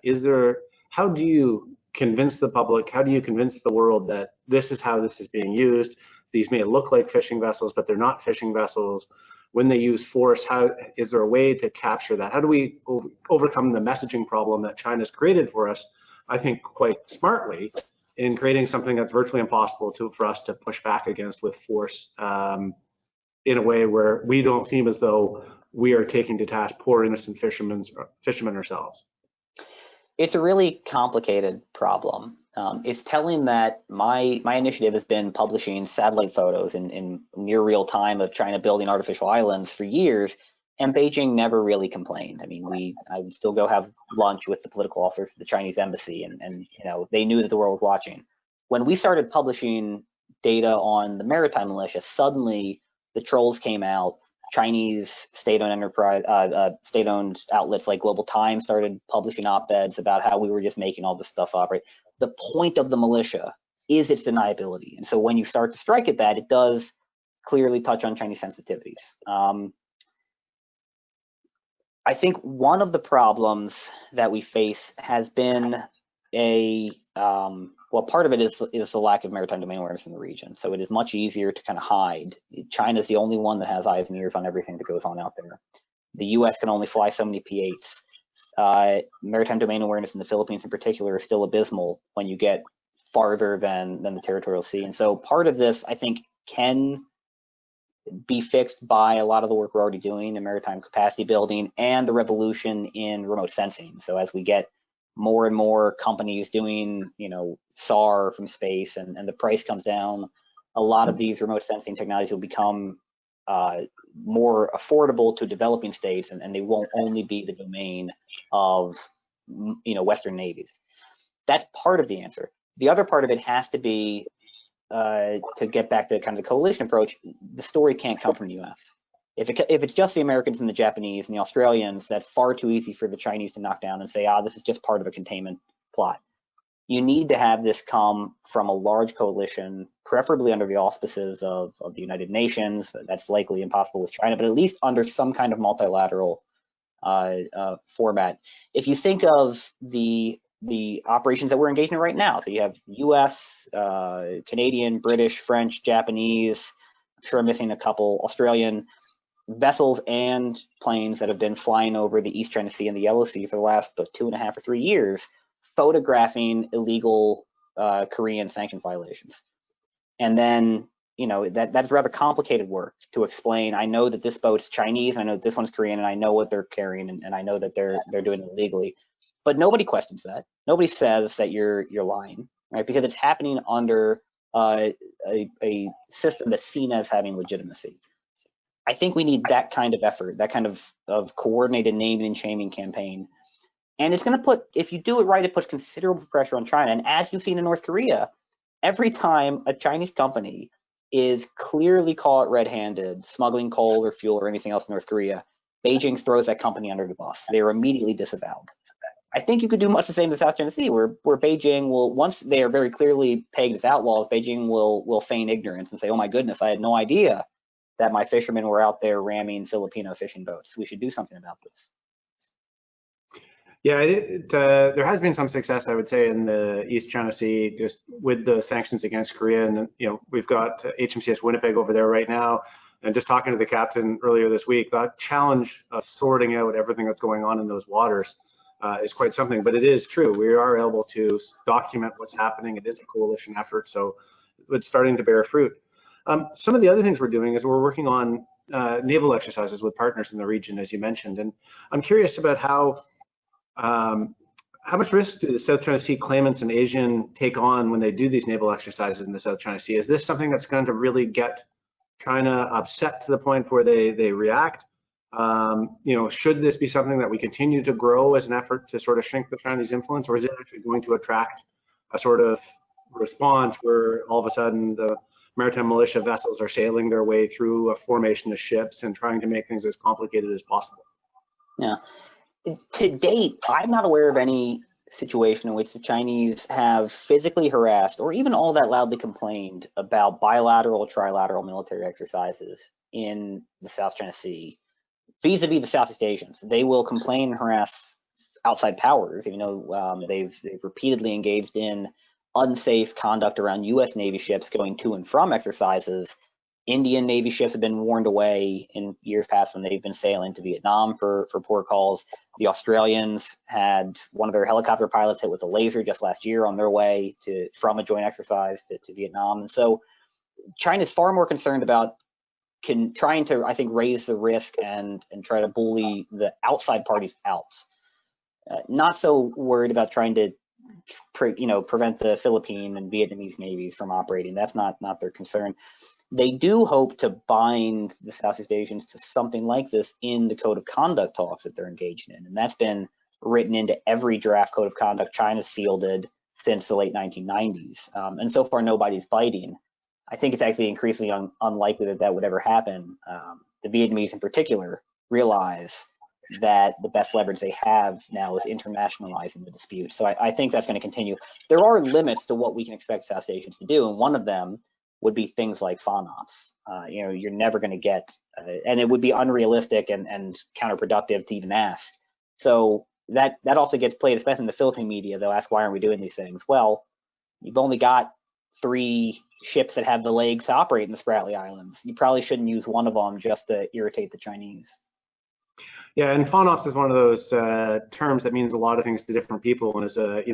how do you convince the public, how do you convince the world that this is how this is being used? These may look like fishing vessels, but they're not fishing vessels. When they use force, is there a way to capture that? How do we overcome the messaging problem that China's created for us, I think quite smartly, in creating something that's virtually impossible for us to push back against with force in a way where we don't seem as though we are taking to task poor innocent fishermen ourselves? It's a really complicated problem. It's telling that my initiative has been publishing satellite photos in near real time of China building artificial islands for years, and Beijing never really complained. I mean, I would still go have lunch with the political officers of the Chinese embassy, and they knew that the world was watching. When we started publishing data on the maritime militia, suddenly the trolls came out. Chinese state-owned enterprise, state-owned outlets like Global Times started publishing op-eds about how we were just making all this stuff up. Right? The point of the militia is its deniability, and so when you start to strike at that, it does clearly touch on Chinese sensitivities. I think one of the problems that we face has been well, part of it is the lack of maritime domain awareness in the region. So it is much easier to kind of hide. China is the only one that has eyes and ears on everything that goes on out there. The US can only fly so many P-8s. Maritime domain awareness in the Philippines in particular is still abysmal when you get farther than the territorial sea. And so part of this, I think, can be fixed by a lot of the work we're already doing in maritime capacity building and the revolution in remote sensing. So as we get more and more companies doing, SAR from space, and the price comes down, a lot of these remote sensing technologies will become more affordable to developing states, and they won't only be the domain of, Western navies. That's part of the answer. The other part of it has to be, to get back to kind of the coalition approach, the story can't come from the US. If it's just the Americans and the Japanese and the Australians, that's far too easy for the Chinese to knock down and say, this is just part of a containment plot. You need to have this come from a large coalition, preferably under the auspices of the United Nations. That's likely impossible with China, but at least under some kind of multilateral format. If you think of the the operations that we're engaged in right now. So you have US, Canadian, British, French, Japanese, I'm sure I'm missing a couple, Australian vessels and planes that have been flying over the East China Sea and the Yellow Sea for the last 2.5 or 3 years, photographing illegal Korean sanctions violations. And then, you know, that's rather complicated work to explain. I know that this boat's Chinese, I know that this one's Korean, and I know what they're carrying, and I know that they're doing it illegally. But nobody questions that. Nobody says that you're lying, right? Because it's happening under a system that's seen as having legitimacy. I think we need that kind of effort, that kind of coordinated naming and shaming campaign. And it's going to put, if you do it right, it puts considerable pressure on China. And as you've seen in North Korea, every time a Chinese company is clearly caught red-handed, smuggling coal or fuel or anything else in North Korea, Beijing throws that company under the bus. They are immediately disavowed. I think you could do much the same in the South China Sea, where Beijing will, once they are very clearly pegged as outlaws, Beijing will feign ignorance and say, oh my goodness, I had no idea that my fishermen were out there ramming Filipino fishing boats. We should do something about this. Yeah, there has been some success, I would say, in the East China Sea, just with the sanctions against Korea. And, you know, we've got HMCS Winnipeg over there right now. And just talking to the captain earlier this week, that challenge of sorting out everything that's going on in those waters is quite something. But it is true, we are able to document what's happening. It is a coalition effort, so it's starting to bear fruit. Some of the other things we're doing is we're working on naval exercises with partners in the region, as you mentioned. And I'm curious about how much risk do the South China Sea claimants and Asian take on when they do these naval exercises in the South China Sea? Is this something that's going to really get China upset to the point where they react? You know, should this be something that we continue to grow as an effort to sort of shrink the Chinese influence, or is it actually going to attract a sort of response where all of a sudden the maritime militia vessels are sailing their way through a formation of ships and trying to make things as complicated as possible? Yeah. To date, I'm not aware of any situation in which the Chinese have physically harassed or even all that loudly complained about bilateral, trilateral military exercises in the South China Sea vis-a-vis the Southeast Asians. They will complain and harass outside powers. You know, they've repeatedly engaged in unsafe conduct around U.S. Navy ships going to and from exercises. Indian Navy ships have been warned away in years past when they've been sailing to Vietnam for port calls. The Australians had one of their helicopter pilots hit with a laser just last year on their way from a joint exercise to Vietnam. And so China is far more concerned about trying to, I think, raise the risk and try to bully the outside parties out. Not so worried about trying to prevent the Philippine and Vietnamese navies from operating. That's not their concern. They do hope to bind the Southeast Asians to something like this in the code of conduct talks that they're engaged in. And that's been written into every draft code of conduct China's fielded since the late 1990s. And so far, nobody's biting. I think it's actually increasingly unlikely that would ever happen. The Vietnamese in particular realize that the best leverage they have now is internationalizing the dispute. So I think that's going to continue. There are limits to what we can expect South Asians to do, and one of them would be things like FONOPS. You know, you're never going to get, and it would be unrealistic and counterproductive to even ask. So that also gets played, especially in the Philippine media. They'll ask, why aren't we doing these things? Well, you've only got 3 ships that have the legs to operate in the Spratly Islands. You probably shouldn't use one of them just to irritate the Chinese. Yeah, and FONOPS is one of those terms that means a lot of things to different people, and is a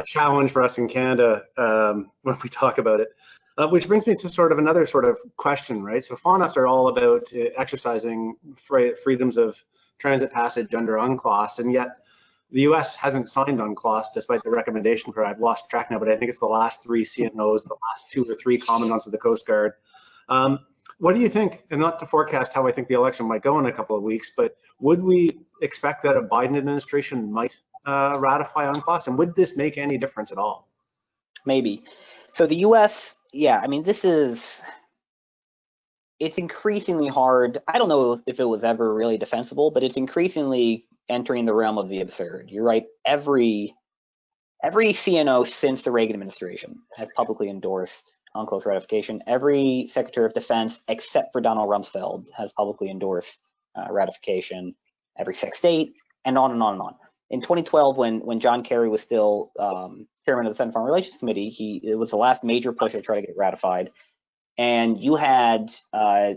challenge for us in Canada when we talk about it. Which brings me to sort of another sort of question, right? So FONOPS are all about exercising freedoms of transit passage under UNCLOS, and yet the U.S. hasn't signed UNCLOS despite the recommendation for, I've lost track now, but I think it's the last 3 CNOs, the last 2 or 3 commandants of the Coast Guard. What do you think, and not to forecast how I think the election might go in a couple of weeks, but would we expect that a Biden administration might ratify UNCLOS, and would this make any difference at all? Maybe. So the U.S., yeah, I mean, it's increasingly hard. I don't know if it was ever really defensible, but it's increasingly entering the realm of the absurd. You're right. Every CNO since the Reagan administration has publicly endorsed UNCLOS ratification. Every Secretary of Defense, except for Donald Rumsfeld, has publicly endorsed ratification. Every state, and on and on and on. in 2012, when John Kerry was still chairman of the Senate Foreign Relations Committee, it was the last major push to try to get it ratified. And you had I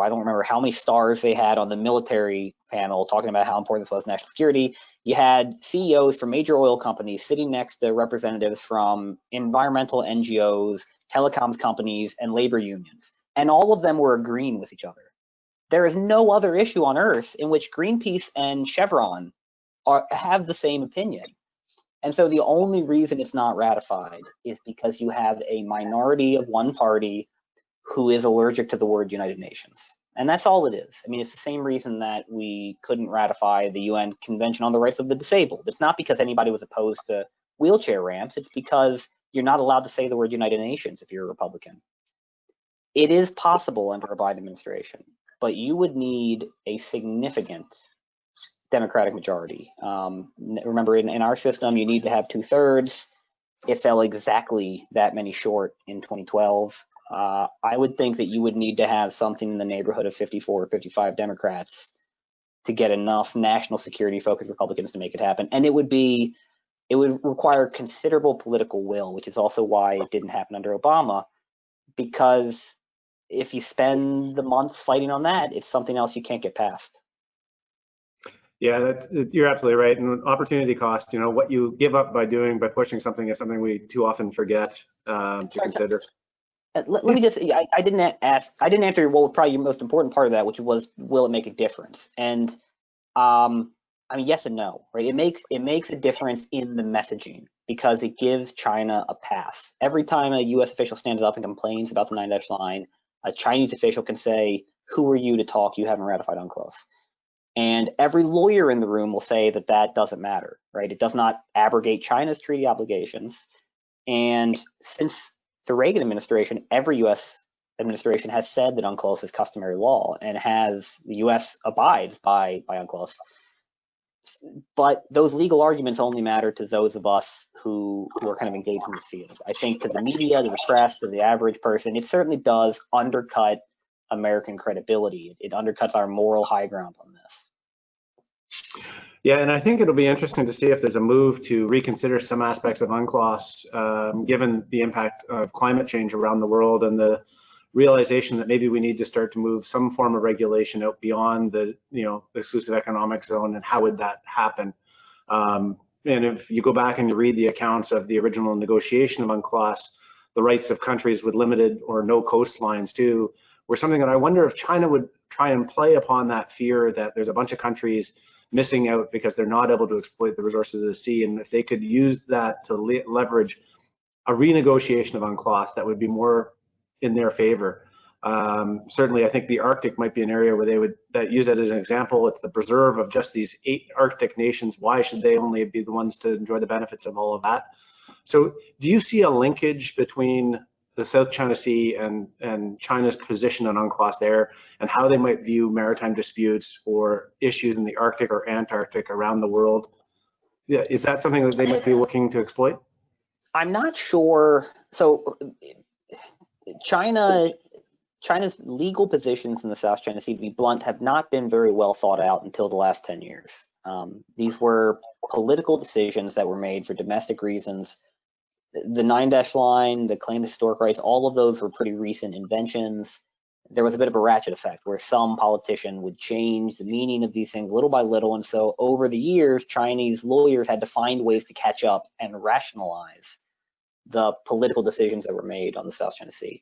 don't remember how many stars they had on the military panel talking about how important this was national security. You had CEOs from major oil companies sitting next to representatives from environmental NGOs, telecoms companies, and labor unions. And all of them were agreeing with each other. There is no other issue on Earth in which Greenpeace and Chevron have the same opinion. And so the only reason it's not ratified is because you have a minority of one party who is allergic to the word United Nations. And that's all it is. I mean, it's the same reason that we couldn't ratify the UN Convention on the Rights of the Disabled. It's not because anybody was opposed to wheelchair ramps. It's because you're not allowed to say the word United Nations if you're a Republican. It is possible under a Biden administration, but you would need a significant Democratic majority. Remember, in our system, you need to have 2/3. It fell exactly that many short in 2012. I would think that you would need to have something in the neighborhood of 54 or 55 Democrats to get enough national security focused Republicans to make it happen. And it would require considerable political will, which is also why it didn't happen under Obama, because if you spend the months fighting on that, it's something else you can't get past. Yeah, you're absolutely right. And opportunity cost, what you give up by pushing something is something we too often forget to consider. Let me just, I didn't answer probably your most important part of that, which was, will it make a difference? And I mean, yes and no, right? It makes a difference in the messaging because it gives China a pass. Every time a US official stands up and complains about the 9-dash line, a Chinese official can say, who are you to talk? You haven't ratified UNCLOS. And every lawyer in the room will say that that doesn't matter, right? It does not abrogate China's treaty obligations. And since the Reagan administration, every US administration has said that UNCLOS is customary law and the US abides by UNCLOS. But those legal arguments only matter to those of us who are kind of engaged in this field. I think to the media, to the press, to the average person, it certainly does undercut American credibility. It undercuts our moral high ground on this. Yeah, and I think it'll be interesting to see if there's a move to reconsider some aspects of UNCLOS, given the impact of climate change around the world and the realization that maybe we need to start to move some form of regulation out beyond the exclusive economic zone. And how would that happen? And if you go back and you read the accounts of the original negotiation of UNCLOS, the rights of countries with limited or no coastlines too were something that I wonder if China would try and play upon that fear that there's a bunch of countries missing out because they're not able to exploit the resources of the sea. And if they could use that to leverage a renegotiation of UNCLOS, that would be more in their favor. Certainly, I think the Arctic might be an area where they would use that as an example. It's the preserve of just these 8 Arctic nations. Why should they only be the ones to enjoy the benefits of all of that? So do you see a linkage between the South China Sea and China's position on UNCLOS there, and how they might view maritime disputes or issues in the Arctic or Antarctic around the world? Yeah, is that something that they might be looking to exploit? I'm not sure. So China's legal positions in the South China Sea, to be blunt, have not been very well thought out until the last 10 years. These were political decisions that were made for domestic reasons. The 9-dash line, the claim to historic rights, all of those were pretty recent inventions. There was a bit of a ratchet effect where some politician would change the meaning of these things little by little. And so over the years, Chinese lawyers had to find ways to catch up and rationalize the political decisions that were made on the South China Sea.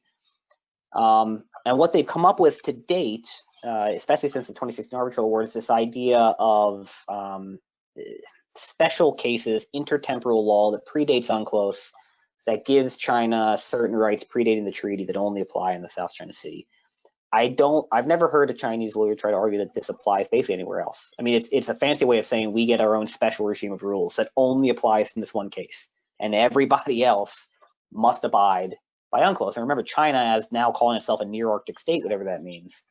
And what they've come up with to date, especially since the 2016 arbitral award, is this idea of special cases, intertemporal law that predates UNCLOS, that gives China certain rights predating the treaty that only apply in the South China Sea. I've never heard a Chinese lawyer try to argue that this applies basically anywhere else. I mean, it's a fancy way of saying we get our own special regime of rules that only applies in this one case, and everybody else must abide by UNCLOS. And remember, China, as now calling itself a near Arctic state, whatever that means,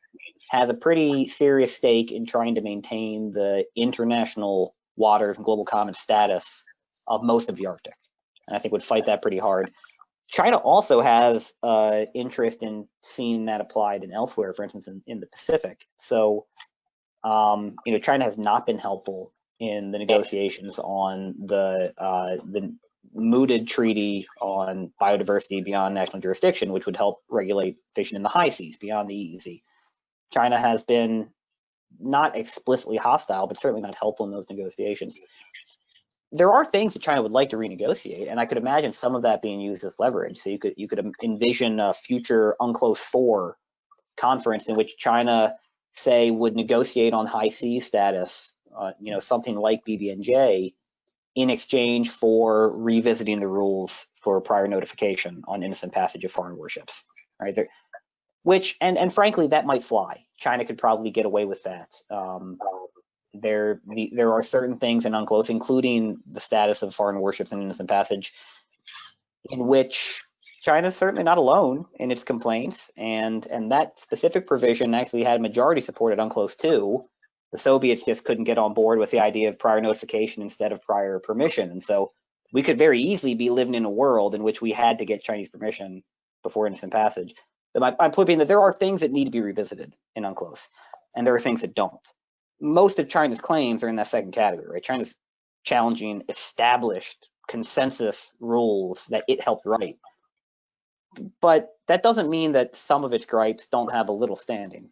has a pretty serious stake in trying to maintain the international waters and global common status of most of the Arctic, and I think would fight that pretty hard. China also has interest in seeing that applied in elsewhere, for instance, in the Pacific. So China has not been helpful in the negotiations on the mooted treaty on biodiversity beyond national jurisdiction, which would help regulate fishing in the high seas beyond the EEZ. China has been not explicitly hostile, but certainly not helpful in those negotiations. There are things that China would like to renegotiate, and I could imagine some of that being used as leverage. So you could envision a future UNCLOS 4 conference in which China, say, would negotiate on high seas status, something like BBNJ, in exchange for revisiting the rules for prior notification on innocent passage of foreign warships. Right there, which and frankly that might fly. China could probably get away with that. There are certain things in UNCLOS, including the status of foreign warships and innocent passage, in which China is certainly not alone in its complaints, and that specific provision actually had majority support at UNCLOS 2. The Soviets just couldn't get on board with the idea of prior notification instead of prior permission, and so we could very easily be living in a world in which we had to get Chinese permission before innocent passage. But my point being that there are things that need to be revisited in UNCLOS, and there are things that don't. Most of China's claims are in that second category, right? China's challenging established consensus rules that it helped write. But that doesn't mean that some of its gripes don't have a little standing.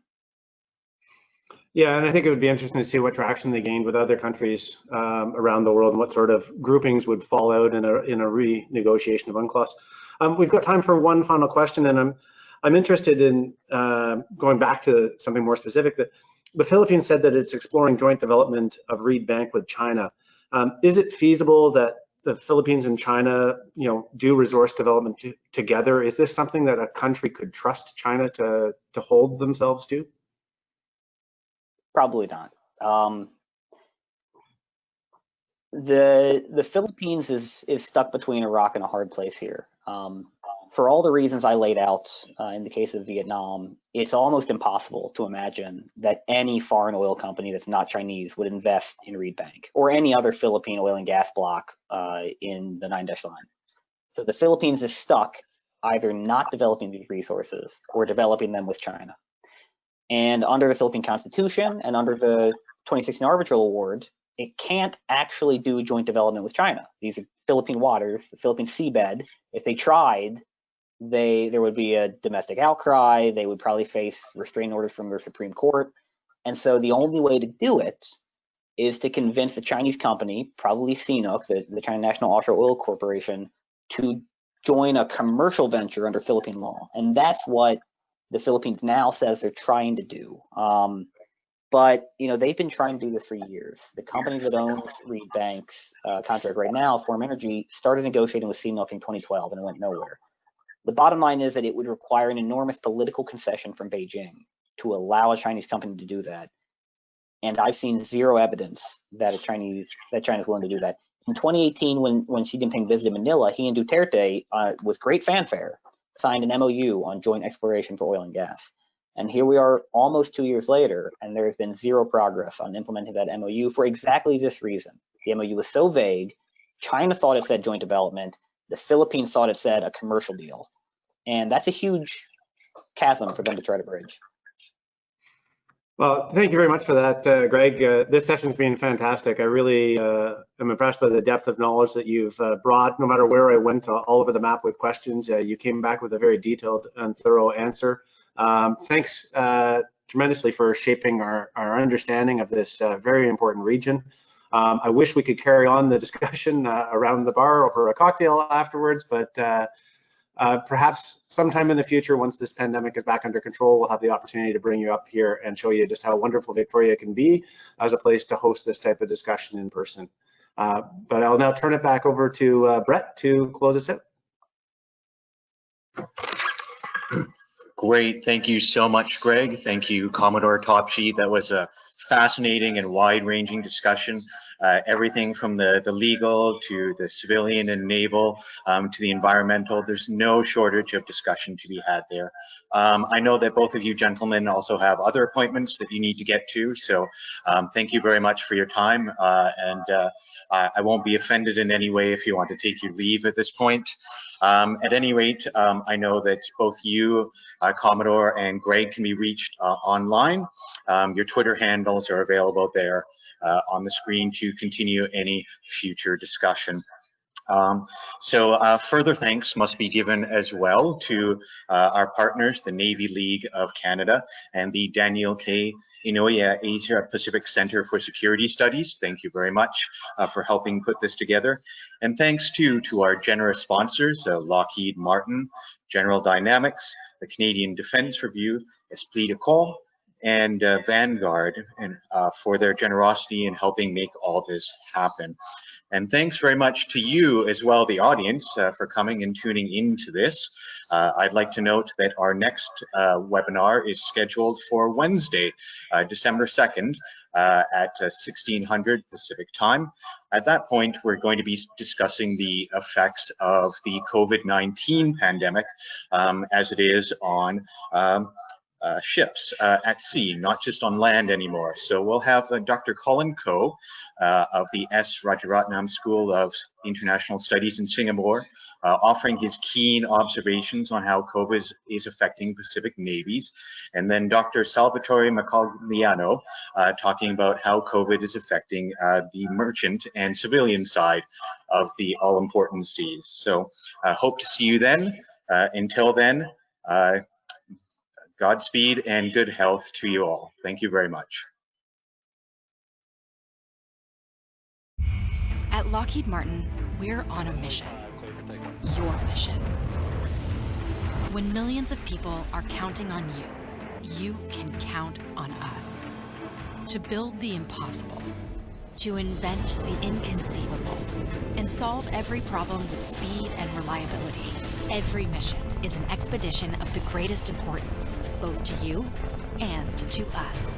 Yeah, and I think it would be interesting to see what traction they gained with other countries around the world and what sort of groupings would fall out in a renegotiation of UNCLOS. We've got time for one final question, and I'm interested in going back to something more specific. That the Philippines said that it's exploring joint development of reed bank with China. Is it feasible that the Philippines and China, do resource development together? Is this something that a country could trust China to hold themselves to? Probably not. The Philippines is stuck between a rock and a hard place here. For all the reasons I laid out in the case of Vietnam, it's almost impossible to imagine that any foreign oil company that's not Chinese would invest in Reed Bank or any other Philippine oil and gas block in the Nine-Dash Line. So the Philippines is stuck either not developing these resources or developing them with China. And under the Philippine Constitution and under the 2016 Arbitral Award, it can't actually do joint development with China. These are Philippine waters, the Philippine seabed. If they tried, there would be a domestic outcry. They would probably face restraining orders from their Supreme Court. And so the only way to do it is to convince the Chinese company, probably CNOOC, the China National Offshore Oil Corporation, to join a commercial venture under Philippine law. And that's what the Philippines now says they're trying to do. But they've been trying to do this for years. The company that owns Reed Bank's contract right now, Forum Energy, started negotiating with CNOOC in 2012 and it went nowhere. The bottom line is that it would require an enormous political concession from Beijing to allow a Chinese company to do that. And I've seen zero evidence that China's willing to do that. In 2018, when Xi Jinping visited Manila, he and Duterte, with great fanfare, signed an MOU on joint exploration for oil and gas. And here we are almost 2 years later, and there has been zero progress on implementing that MOU for exactly this reason. The MOU was so vague. China thought it said joint development. The Philippines thought it said a commercial deal. And that's a huge chasm for them to try to bridge. Well, thank you very much for that, Greg. This session's been fantastic. I really am impressed by the depth of knowledge that you've brought. No matter where I went all over the map with questions, you came back with a very detailed and thorough answer. Thanks tremendously for shaping our understanding of this very important region. I wish we could carry on the discussion around the bar over a cocktail afterwards, but perhaps sometime in the future, once this pandemic is back under control, we'll have the opportunity to bring you up here and show you just how wonderful Victoria can be as a place to host this type of discussion in person. But I'll now turn it back over to Brett to close us out. Great, thank you so much, Greg. Thank you, Commodore Topshee. That was a fascinating and wide-ranging discussion. Everything from the legal to the civilian and naval to the environmental. There's no shortage of discussion to be had there. I know that both of you gentlemen also have other appointments that you need to get to, so thank you very much for your time, and I won't be offended in any way if you want to take your leave at this point. At any rate, I know that both you, Commodore, and Greg can be reached online. Your Twitter handles are available there on the screen to continue any future discussion. Further thanks must be given as well to our partners, the Navy League of Canada and the Daniel K. Inouye Asia Pacific Center for Security Studies. Thank you very much for helping put this together. And thanks to our generous sponsors, Lockheed Martin, General Dynamics, the Canadian Defense Review, Esprit de Corps, and Vanguard, and for their generosity in helping make all this happen. And thanks very much to you as well, the audience, for coming and tuning into this. I'd like to note that our next webinar is scheduled for Wednesday, December 2nd at 1600 Pacific time. At that point, we're going to be discussing the effects of the COVID-19 pandemic as it is on ships at sea, not just on land anymore. So we'll have Dr. Colin Coe of the S. Rajaratnam School of International Studies in Singapore, offering his keen observations on how COVID is affecting Pacific navies. And then Dr. Salvatore Macagliano talking about how COVID is affecting the merchant and civilian side of the all-important seas. So hope to see you then. Until then, Godspeed and good health to you all. Thank you very much. At Lockheed Martin, we're on a mission. Your mission. When millions of people are counting on you, you can count on us. To build the impossible, to invent the inconceivable, and solve every problem with speed and reliability. Every mission is an expedition of the greatest importance, both to you and to us.